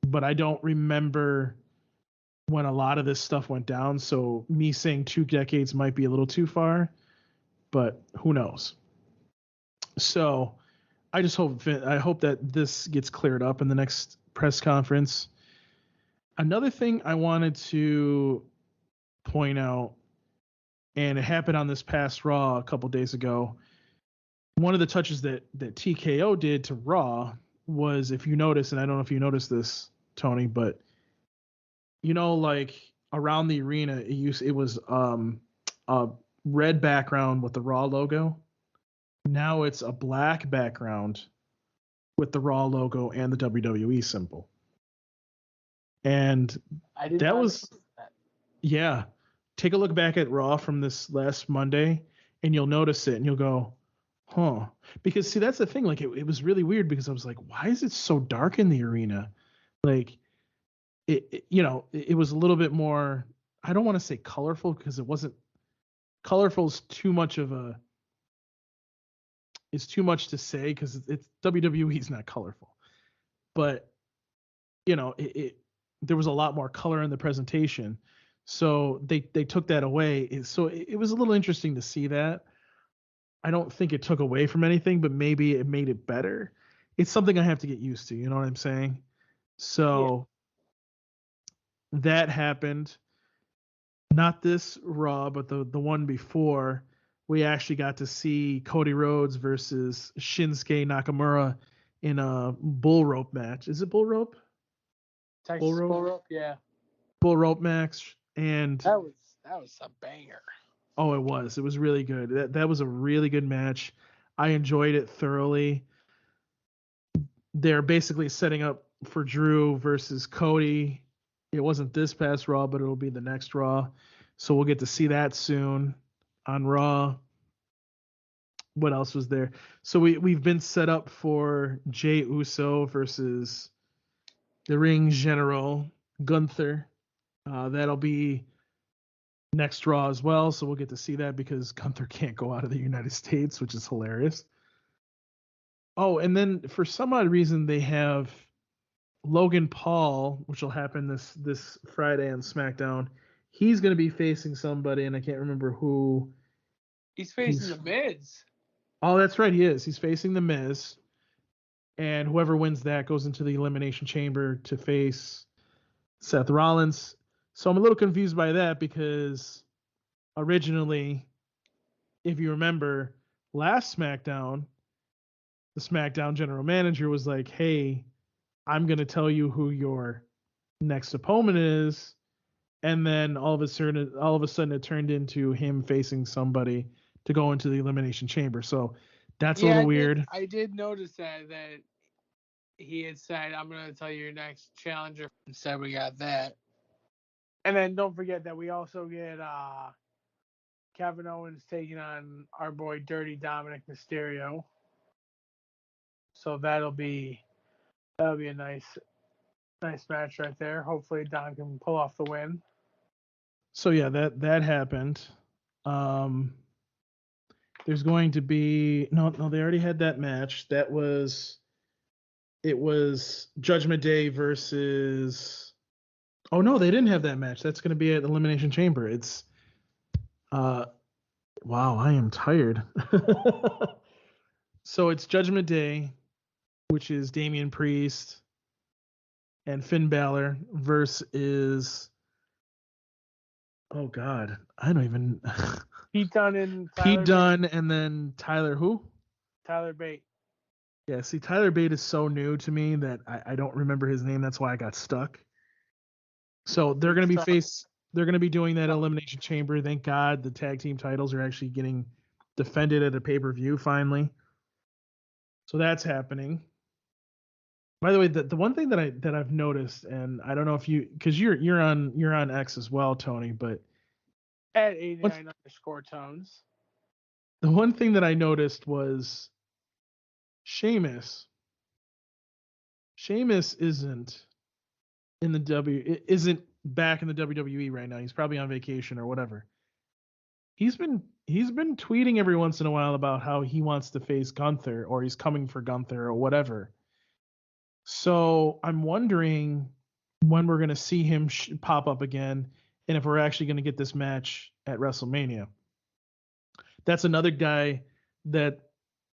Speaker 2: But I don't remember when a lot of this stuff went down. So me saying 2 decades might be a little too far, but who knows? So I hope that this gets cleared up in the next press conference. Another thing I wanted to point out, and it happened on this past Raw a couple days ago. One of the touches that TKO did to Raw was, if you notice, and I don't know if you noticed this, Tony, but like around the arena, it was a red background with the Raw logo. Now it's a black background with the Raw logo and the WWE symbol. And that was, yeah. Take a look back at Raw from this last Monday, and you'll notice it, and you'll go, huh? Because see, that's the thing. Like, it was really weird because I was like, why is it so dark in the arena? Like, it was a little bit more. I don't want to say colorful because it wasn't. Colorful is too much of a. It's too much to say because it's WWE is not colorful, but there was a lot more color in the presentation. So they took that away. So it was a little interesting to see that. I don't think it took away from anything, but maybe it made it better. It's something I have to get used to. You know what I'm saying? So that happened. Not this Raw, but the one before. We actually got to see Cody Rhodes versus Shinsuke Nakamura in a bull rope match. Is it bull rope?
Speaker 3: Texas bull rope, yeah.
Speaker 2: Bull rope match. And
Speaker 3: that was a banger.
Speaker 2: Oh, it was. It was really good. That was a really good match. I enjoyed it thoroughly. They're basically setting up for Drew versus Cody. It wasn't this past Raw, but it'll be the next Raw. So we'll get to see that soon on Raw. What else was there? So we've been set up for Jey Uso versus the Ring General Gunther. That'll be next Raw as well, so we'll get to see that because Gunther can't go out of the United States, which is hilarious. Oh, and then for some odd reason they have Logan Paul, which will happen this Friday on SmackDown. He's going to be facing somebody, and I can't remember who.
Speaker 3: He's facing The Miz.
Speaker 2: Oh, that's right, he is. He's facing The Miz, and whoever wins that goes into the Elimination Chamber to face Seth Rollins. So I'm a little confused by that because originally, if you remember, last SmackDown, the SmackDown general manager was like, "Hey, I'm going to tell you who your next opponent is." And then all of a sudden it turned into him facing somebody to go into the Elimination Chamber. So that's a
Speaker 3: Yeah,
Speaker 2: little weird.
Speaker 3: I did notice that he had said, "I'm going to tell you your next challenger." Instead, we got that. And then don't forget that we also get Kevin Owens taking on our boy Dirty Dominic Mysterio. So that'll be a nice match right there. Hopefully Don can pull off the win.
Speaker 2: So yeah, that happened. There's going to be no, they already had that match. It was Judgment Day versus. Oh no, they didn't have that match. That's going to be at Elimination Chamber. It's wow, I am tired. So it's Judgment Day, which is Damian Priest and Finn Balor versus. Oh God, I don't even.
Speaker 3: Pete Dunne and
Speaker 2: Pete Dunne and then Tyler who?
Speaker 3: Tyler Bate.
Speaker 2: Yeah, see, Tyler Bate is so new to me that I don't remember his name. That's why I got stuck. So they're gonna be doing that Elimination Chamber. Thank God the tag team titles are actually getting defended at a pay-per-view finally. So that's happening. By the way, the one thing that I've noticed, and I don't know if you, because you're on X as well, Tony, but
Speaker 3: At 89_tones.
Speaker 2: the one thing that I noticed was Sheamus. Sheamus isn't isn't back in the WWE right now. He's probably on vacation or whatever. He's been tweeting every once in a while about how he wants to face Gunther or he's coming for Gunther or whatever. So I'm wondering when we're going to see him pop up again and if we're actually going to get this match at WrestleMania. That's another guy that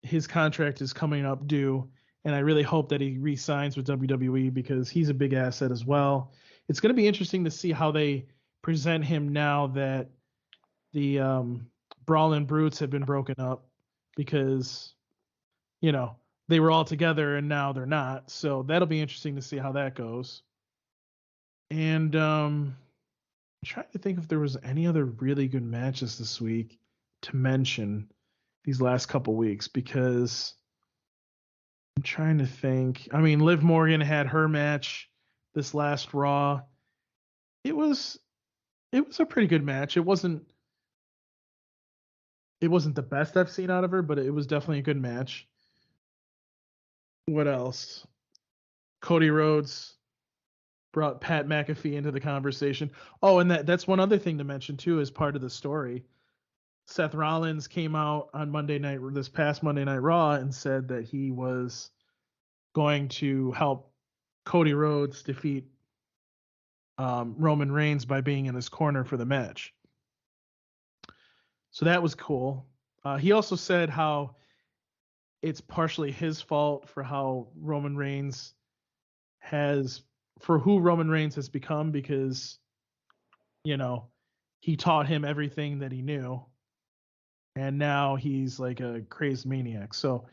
Speaker 2: his contract is coming up due, and I really hope that he re-signs with WWE because he's a big asset as well. It's going to be interesting to see how they present him now that the Brawlin' Brutes have been broken up because, you know, they were all together and now they're not. So that'll be interesting to see how that goes. And I'm trying to think if there was any other really good matches this week to mention these last couple weeks because I'm trying to think. I mean, Liv Morgan had her match this last Raw. It was a pretty good match. It wasn't the best I've seen out of her, but it was definitely a good match. What else? Cody Rhodes brought Pat McAfee into the conversation. Oh, and that's one other thing to mention too as part of the story. Seth Rollins came out on this past Monday Night Raw and said that he was going to help Cody Rhodes defeat Roman Reigns by being in his corner for the match. So that was cool. He also said how it's partially his fault for how Roman Reigns who Roman Reigns has become because, you know, he taught him everything that he knew. And now he's like a crazed maniac. So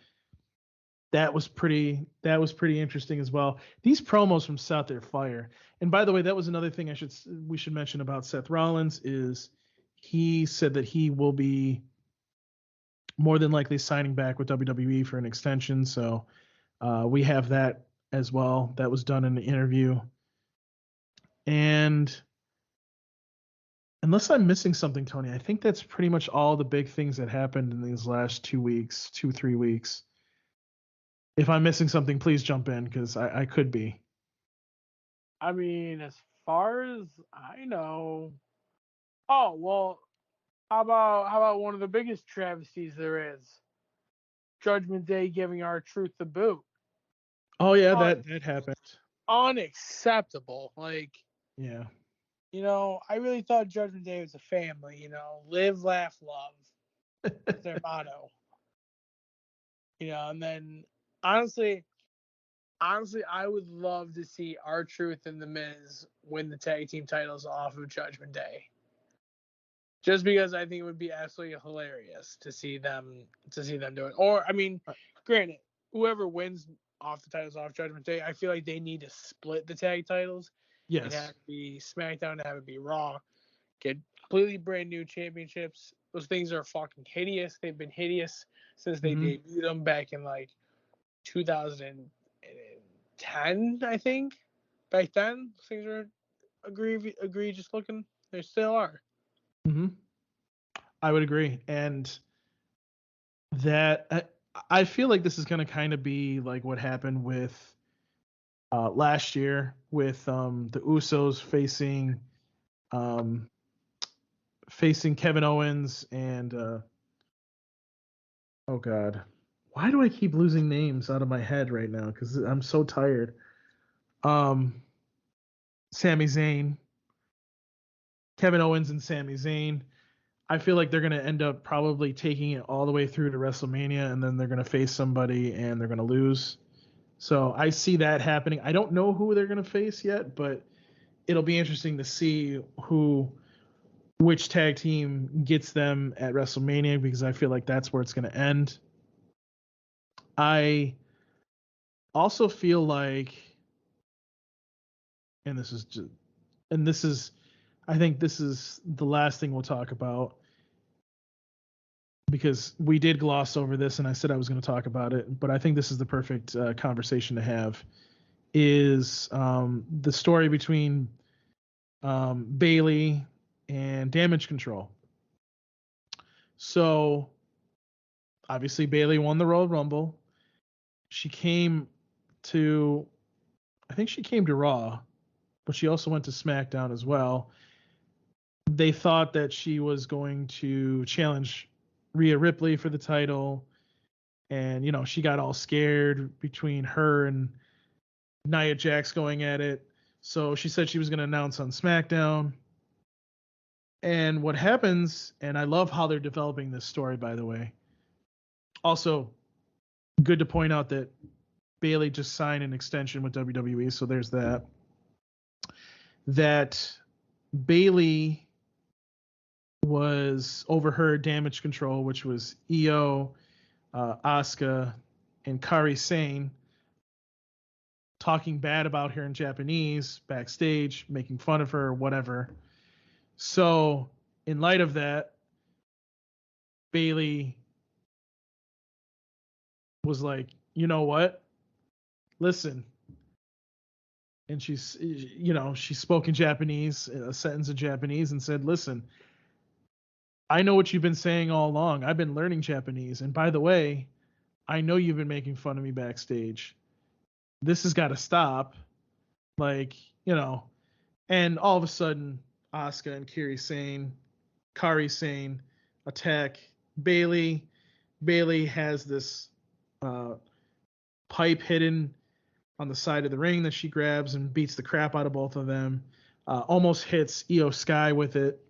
Speaker 2: that was pretty interesting as well. These promos from Seth are fire. And by the way, that was another thing we should mention about Seth Rollins is he said that he will be more than likely signing back with WWE for an extension. So we have that as well. That was done in the interview. And unless I'm missing something, Tony, I think that's pretty much all the big things that happened in these last 3 weeks. If I'm missing something, please jump in because I could be.
Speaker 3: I mean, as far as I know. Oh, well, how about one of the biggest travesties there is? Judgment Day giving R-Truth the boot.
Speaker 2: Oh yeah, that happened.
Speaker 3: Unacceptable. Like,
Speaker 2: yeah.
Speaker 3: You know, I really thought Judgment Day was a family, you know, live, laugh, love. That's their motto. You know, and then honestly, Honestly, I would love to see R-Truth and The Miz win the tag team titles off of Judgment Day. Just because I think it would be absolutely hilarious to see them do it. Or I mean, granted, whoever wins off the titles off Judgment Day, I feel like they need to split the tag titles and have
Speaker 2: Yes.
Speaker 3: it be SmackDown and have it be Raw. Get completely brand new championships. Those things are fucking hideous. They've been hideous since they debuted them back in like 2010, I think. Back then, things were egregious looking. They still are.
Speaker 2: Mm-hmm. I would agree. And that I feel like this is going to kind of be like what happened with last year with the Usos um, facing Kevin Owens and oh god, why do I keep losing names out of my head right now? Because I'm so tired. Um, Sami Zayn, Kevin Owens, and Sami Zayn. I feel like they're going to end up probably taking it all the way through to WrestleMania, and then they're going to face somebody and they're going to lose. So I see that happening. I don't know who they're going to face yet, but it'll be interesting to see which tag team gets them at WrestleMania, because I feel like that's where it's going to end. I also feel like, and this is just, and this is, I think this is the last thing we'll talk about, because we did gloss over this and I said I was going to talk about it, but I think this is the perfect conversation to have, is the story between Bailey and Damage Control. So obviously Bailey won the Royal Rumble. She came to, I think she came to Raw, but she also went to SmackDown as well. They thought that she was going to challenge Rhea Ripley for the title, and she got all scared between her and Nia Jax going at it. So she said she was going to announce on SmackDown. And what happens, and I love how they're developing this story, by the way. Also, good to point out that Bailey just signed an extension with WWE, so there's that. That Bailey was overheard Damage Control, which was Io, Asuka, and Kairi Sane talking bad about her in Japanese backstage, making fun of her, whatever. So, in light of that, Bailey was like, you know what? Listen. And she spoke in Japanese, a sentence in Japanese, and said, listen, I know what you've been saying all along. I've been learning Japanese. And by the way, I know you've been making fun of me backstage. This has got to stop. Like, and all of a sudden, Asuka and Kairi Sane attack Bailey. Bailey has this pipe hidden on the side of the ring that she grabs and beats the crap out of both of them. Almost hits Io Sky with it.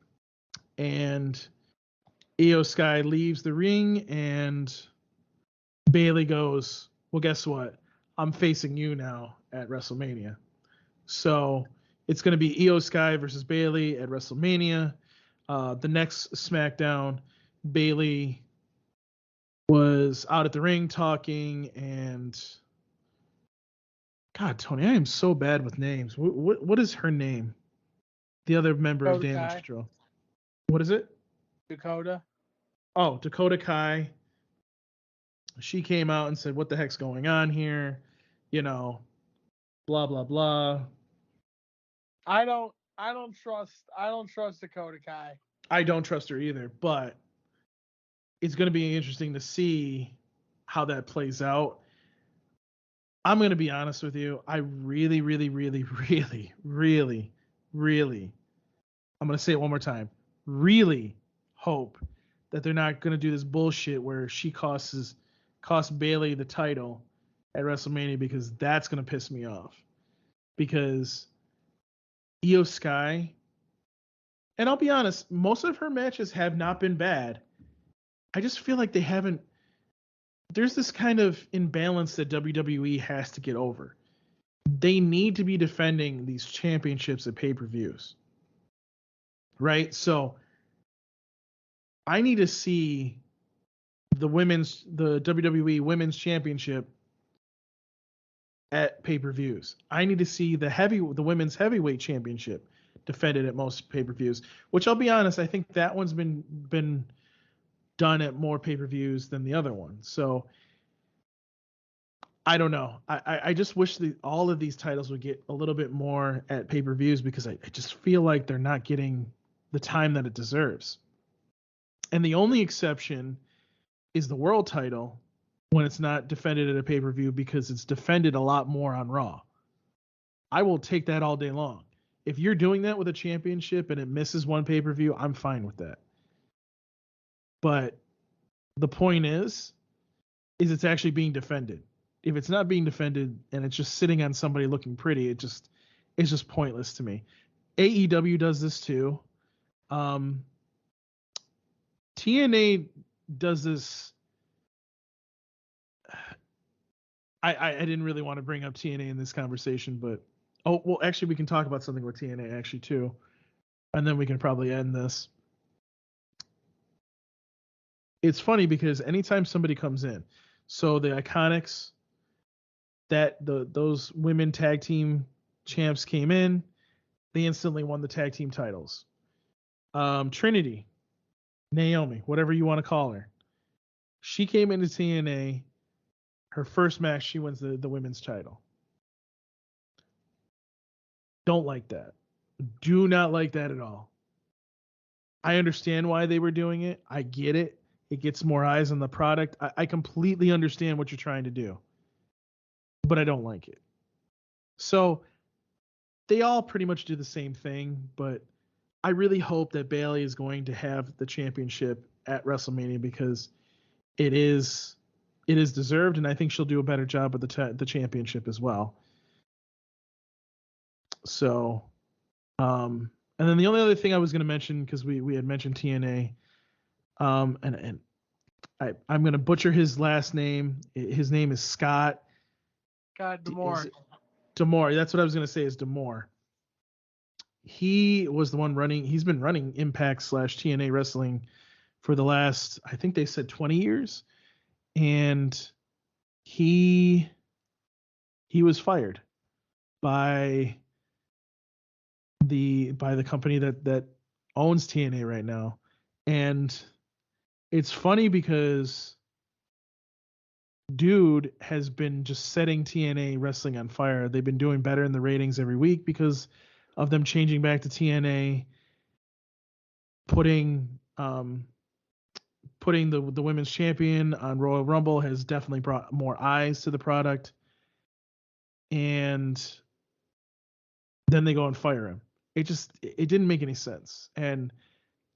Speaker 2: And Io Sky leaves the ring, and Bailey goes, well, guess what? I'm facing you now at WrestleMania. So it's going to be Io Sky versus Bailey at WrestleMania. The next SmackDown, Bailey was out at the ring talking, and God, Tony, I am so bad with names. What is her name? The other member of Damage Control. What is it?
Speaker 3: Dakota.
Speaker 2: Oh, Dakota Kai. She came out and said, what the heck's going on here? Blah, blah, blah.
Speaker 3: I don't trust Dakota Kai.
Speaker 2: I don't trust her either, but it's going to be interesting to see how that plays out. I'm going to be honest with you. I really, really, really, really, really, really, I'm going to say it one more time, really hope that they're not going to do this bullshit where she costs Bailey the title at WrestleMania, because that's going to piss me off. Because Io Sky, and I'll be honest, most of her matches have not been bad. I just feel like they haven't there's this kind of imbalance that WWE has to get over. They need to be defending these championships at pay-per-views. Right? So I need to see the WWE Women's Championship at pay-per-views. I need to see the Women's Heavyweight Championship defended at most pay-per-views, which I'll be honest, I think that one's been done at more pay-per-views than the other one. So I don't know. I just wish that all of these titles would get a little bit more at pay-per-views because I just feel like they're not getting the time that it deserves. And the only exception is the world title when it's not defended at a pay-per-view because it's defended a lot more on Raw. I will take that all day long. If you're doing that with a championship and it misses one pay-per-view, I'm fine with that. But the point is it's actually being defended. If it's not being defended and it's just sitting on somebody looking pretty, it's just pointless to me. AEW does this too. TNA does this. I didn't really want to bring up TNA in this conversation, but actually we can talk about something with TNA actually too, and then we can probably end this. It's funny because anytime somebody comes in, so the Iconics, those women tag team champs came in, they instantly won the tag team titles. Trinity, Naomi, whatever you want to call her, she came into TNA. Her first match, she wins the women's title. Don't like that. Do not like that at all. I understand why they were doing it. I get it. It gets more eyes on the product. I completely understand what you're trying to do. But I don't like it. So they all pretty much do the same thing, but I really hope that Bayley is going to have the championship at WrestleMania because it is deserved, and I think she'll do a better job with the championship as well. So, and then the only other thing I was going to mention, because we had mentioned TNA, and I'm going to butcher his last name. His name is Scott.
Speaker 3: God, D'Amore.
Speaker 2: D'Amore. That's what I was going to say is D'Amore. He was the one running. He's been running Impact / TNA Wrestling for the last, I think they said 20 years. And he was fired by the company that owns TNA right now. And it's funny because dude has been just setting TNA wrestling on fire. They've been doing better in the ratings every week because of them changing back to TNA, putting the women's champion on Royal Rumble has definitely brought more eyes to the product. And then they go and fire him. It didn't make any sense. And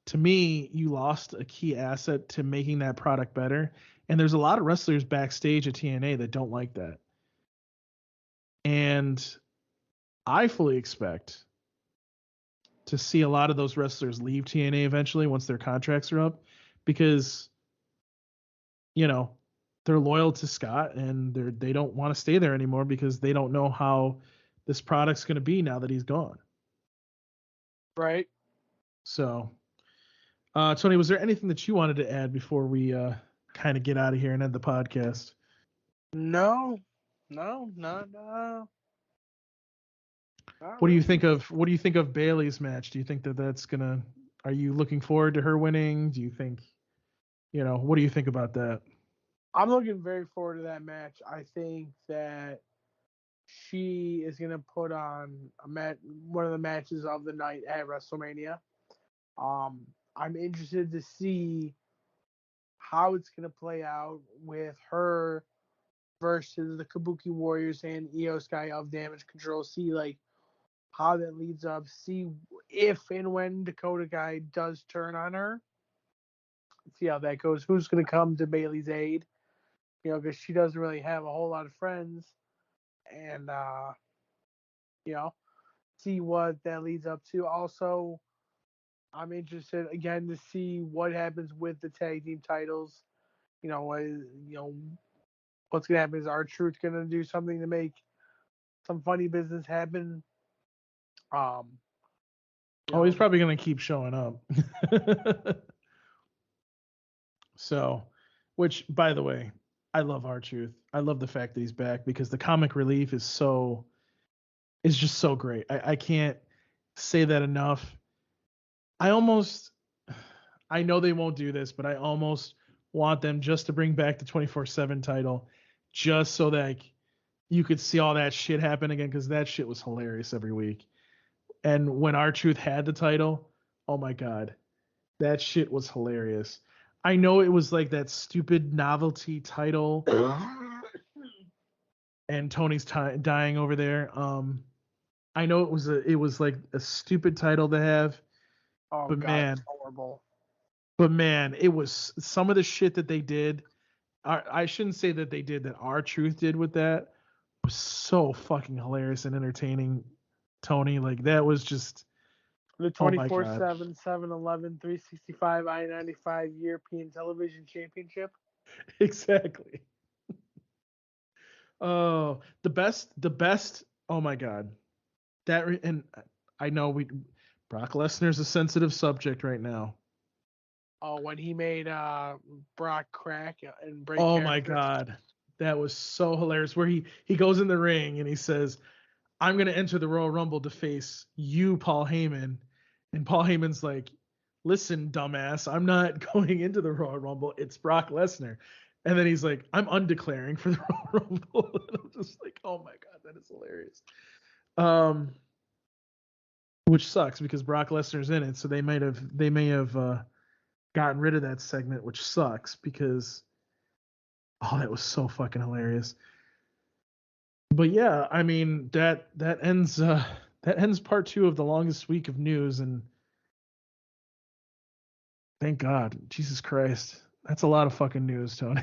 Speaker 2: to me, you lost a key asset to making that product better. And there's a lot of wrestlers backstage at TNA that don't like that. And I fully expect to see a lot of those wrestlers leave TNA eventually once their contracts are up because, they're loyal to Scott and they don't want to stay there anymore because they don't know how this product's going to be now that he's gone.
Speaker 3: Right.
Speaker 2: So, Tony, was there anything that you wanted to add before we kind of get out of here and end the podcast?
Speaker 3: No.
Speaker 2: What do you think of Bayley's match? Do you think that that's gonna? Are you looking forward to her winning? Do you think, what do you think about that?
Speaker 3: I'm looking very forward to that match. I think that she is gonna put on one of the matches of the night at WrestleMania. I'm interested to see how it's gonna play out with her versus the Kabuki Warriors and Io Sky of Damage Control. See how that leads up. See if and when Dakota Kai does turn on her. See how that goes. Who's gonna come to Bayley's aid? Because she doesn't really have a whole lot of friends, and see what that leads up to. Also, I'm interested again to see what happens with the tag team titles. what's gonna happen is R-Truth gonna do something to make some funny business happen.
Speaker 2: He's probably gonna keep showing up. So, which, by the way, I love R-Truth. I love the fact that he's back because the comic relief is just so great. I can't say that enough. I know they won't do this, but I almost want them just to bring back the 24/7 title, just so that you could see all that shit happen again, because that shit was hilarious every week. And when R-Truth had the title, oh my god, that shit was hilarious. I know it was like that stupid novelty title, and Tony's dying over there. I know it was like a stupid title to have,
Speaker 3: Oh
Speaker 2: but
Speaker 3: god,
Speaker 2: man,
Speaker 3: it's horrible.
Speaker 2: But man, it was some of the shit that they did. I shouldn't say that they did, that R-Truth did with that was so fucking hilarious and entertaining. Tony, like that was just
Speaker 3: The
Speaker 2: oh my god.
Speaker 3: 24/7, 7-Eleven, 365, I-95 European Television Championship.
Speaker 2: Exactly. Oh, the best. Oh my god. And I know Brock Lesnar's a sensitive subject right now.
Speaker 3: Oh, when he made Brock crack and break
Speaker 2: Oh
Speaker 3: character.
Speaker 2: my god. That was so hilarious, where he goes in the ring and he says, I'm going to enter the Royal Rumble to face you, Paul Heyman. And Paul Heyman's like, listen, dumbass, I'm not going into the Royal Rumble. It's Brock Lesnar. And then he's like, I'm undeclaring for the Royal Rumble. And I'm just like, oh my god, that is hilarious. Which sucks because Brock Lesnar's in it, so they may have gotten rid of that segment, which sucks because that was so fucking hilarious. But yeah, I mean that ends part 2 of the longest week of news, and thank God, Jesus Christ, that's a lot of fucking news, Tony.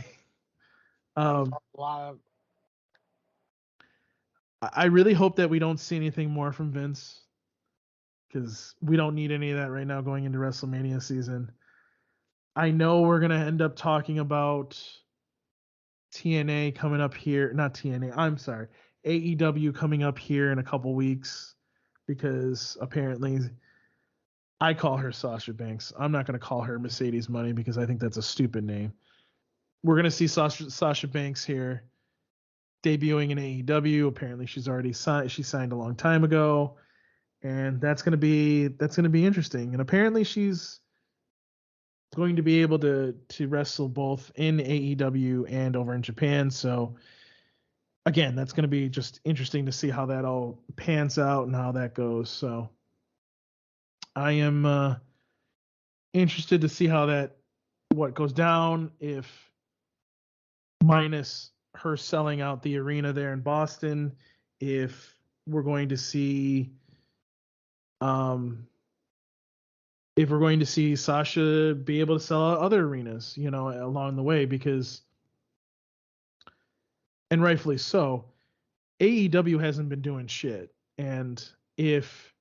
Speaker 3: A lot of.
Speaker 2: I really hope that we don't see anything more from Vince, because we don't need any of that right now going into WrestleMania season. I know we're gonna end up talking about TNA coming up here, not TNA. I'm sorry, AEW coming up here in a couple weeks, because apparently I call her Sasha Banks. I'm not going to call her Mercedes Money because I think that's a stupid name. We're going to see Sasha Banks here debuting in AEW. Apparently she's already signed. She signed a long time ago, and that's going to be interesting. And apparently she's going to be able to wrestle both in AEW and over in Japan. So again, that's going to be just interesting to see how that all pans out and how that goes. So I am interested to see how what goes down, if minus her selling out the arena there in Boston, if we're going to see Sasha be able to sell out other arenas, along the way, because, and rightfully so, AEW hasn't been doing shit. And if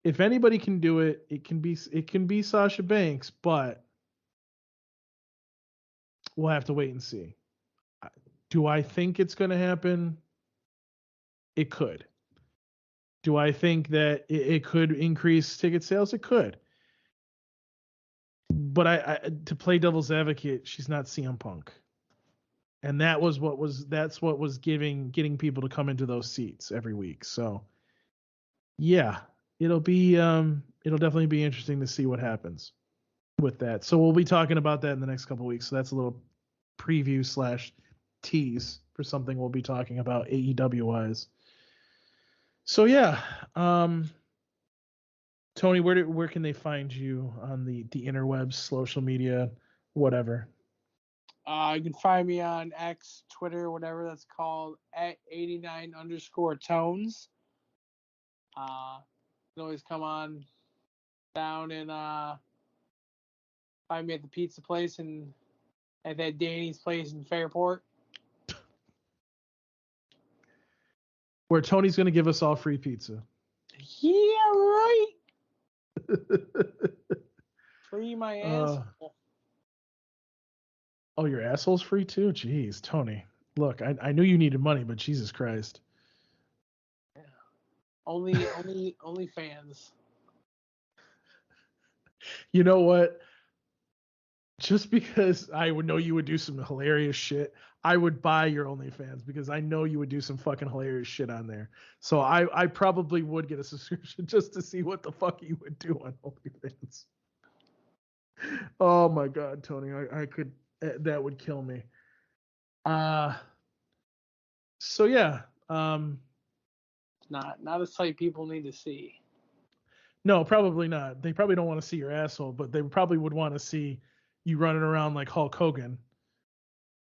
Speaker 2: anybody can do it, it can be Sasha Banks, but we'll have to wait and see. Do I think it's going to happen? It could. Do I think that it could increase ticket sales? It could. But I to play devil's advocate, she's not CM Punk. And that's what was getting people to come into those seats every week. So yeah, it'll definitely be interesting to see what happens with that. So we'll be talking about that in the next couple of weeks. So that's a little preview / tease for something we'll be talking about AEW wise. So yeah, Tony, where can they find you on the interwebs, social media, whatever?
Speaker 3: You can find me on X, Twitter, whatever that's called, at 89_tones. You can always come on down and find me at the pizza place and at that Danny's place in Fairport.
Speaker 2: Where Tony's going to give us all free pizza.
Speaker 3: Yeah, right. Free my asshole.
Speaker 2: Oh, your asshole's free too? Jeez, Tony. Look, I knew you needed money, but Jesus Christ.
Speaker 3: Yeah. Only fans.
Speaker 2: You know what? Just because I would know you would do some hilarious shit, I would buy your OnlyFans because I know you would do some fucking hilarious shit on there. So I probably would get a subscription just to see what the fuck you would do on OnlyFans. Oh my God, Tony, I could, that would kill me. So yeah,
Speaker 3: Not a sight people need to see.
Speaker 2: no, probably not. They probably don't want to see your asshole, but they probably would want to see you running around like Hulk Hogan.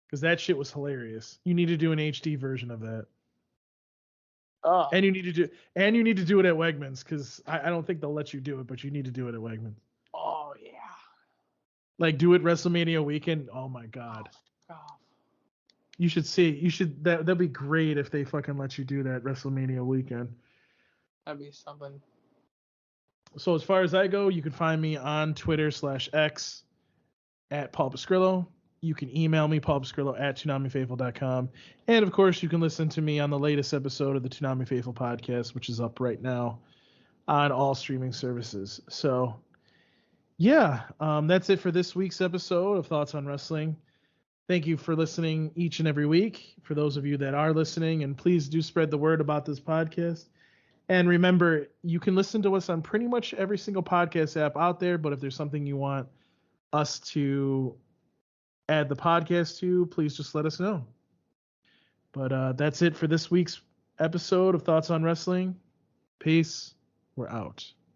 Speaker 2: Because that shit was hilarious. You need to do an HD version of that.
Speaker 3: Oh,
Speaker 2: And you need to do it at Wegmans, because I don't think they'll let you do it, but you need to do it at Wegmans.
Speaker 3: oh yeah.
Speaker 2: Like do it WrestleMania weekend. Oh my God.
Speaker 3: Oh,
Speaker 2: You should see. That'd be great if they fucking let you do that WrestleMania weekend.
Speaker 3: that'd be something.
Speaker 2: So as far as I go, you can find me on Twitter/X at Paul Pascrillo. You can email me, paulpascrillo@ToonamiFaithful.com. And of course, you can listen to me on the latest episode of the Toonami Faithful podcast, which is up right now on all streaming services. So, yeah, that's it for this week's episode of Thoughts on Wrestling. Thank you for listening each and every week. For those of you that are listening, and please do spread the word about this podcast. And remember, you can listen to us on pretty much every single podcast app out there, but if there's something you want us to add the podcast to, please just let us know. But that's it for this week's episode of Thoughts on Wrestling. Peace. We're out.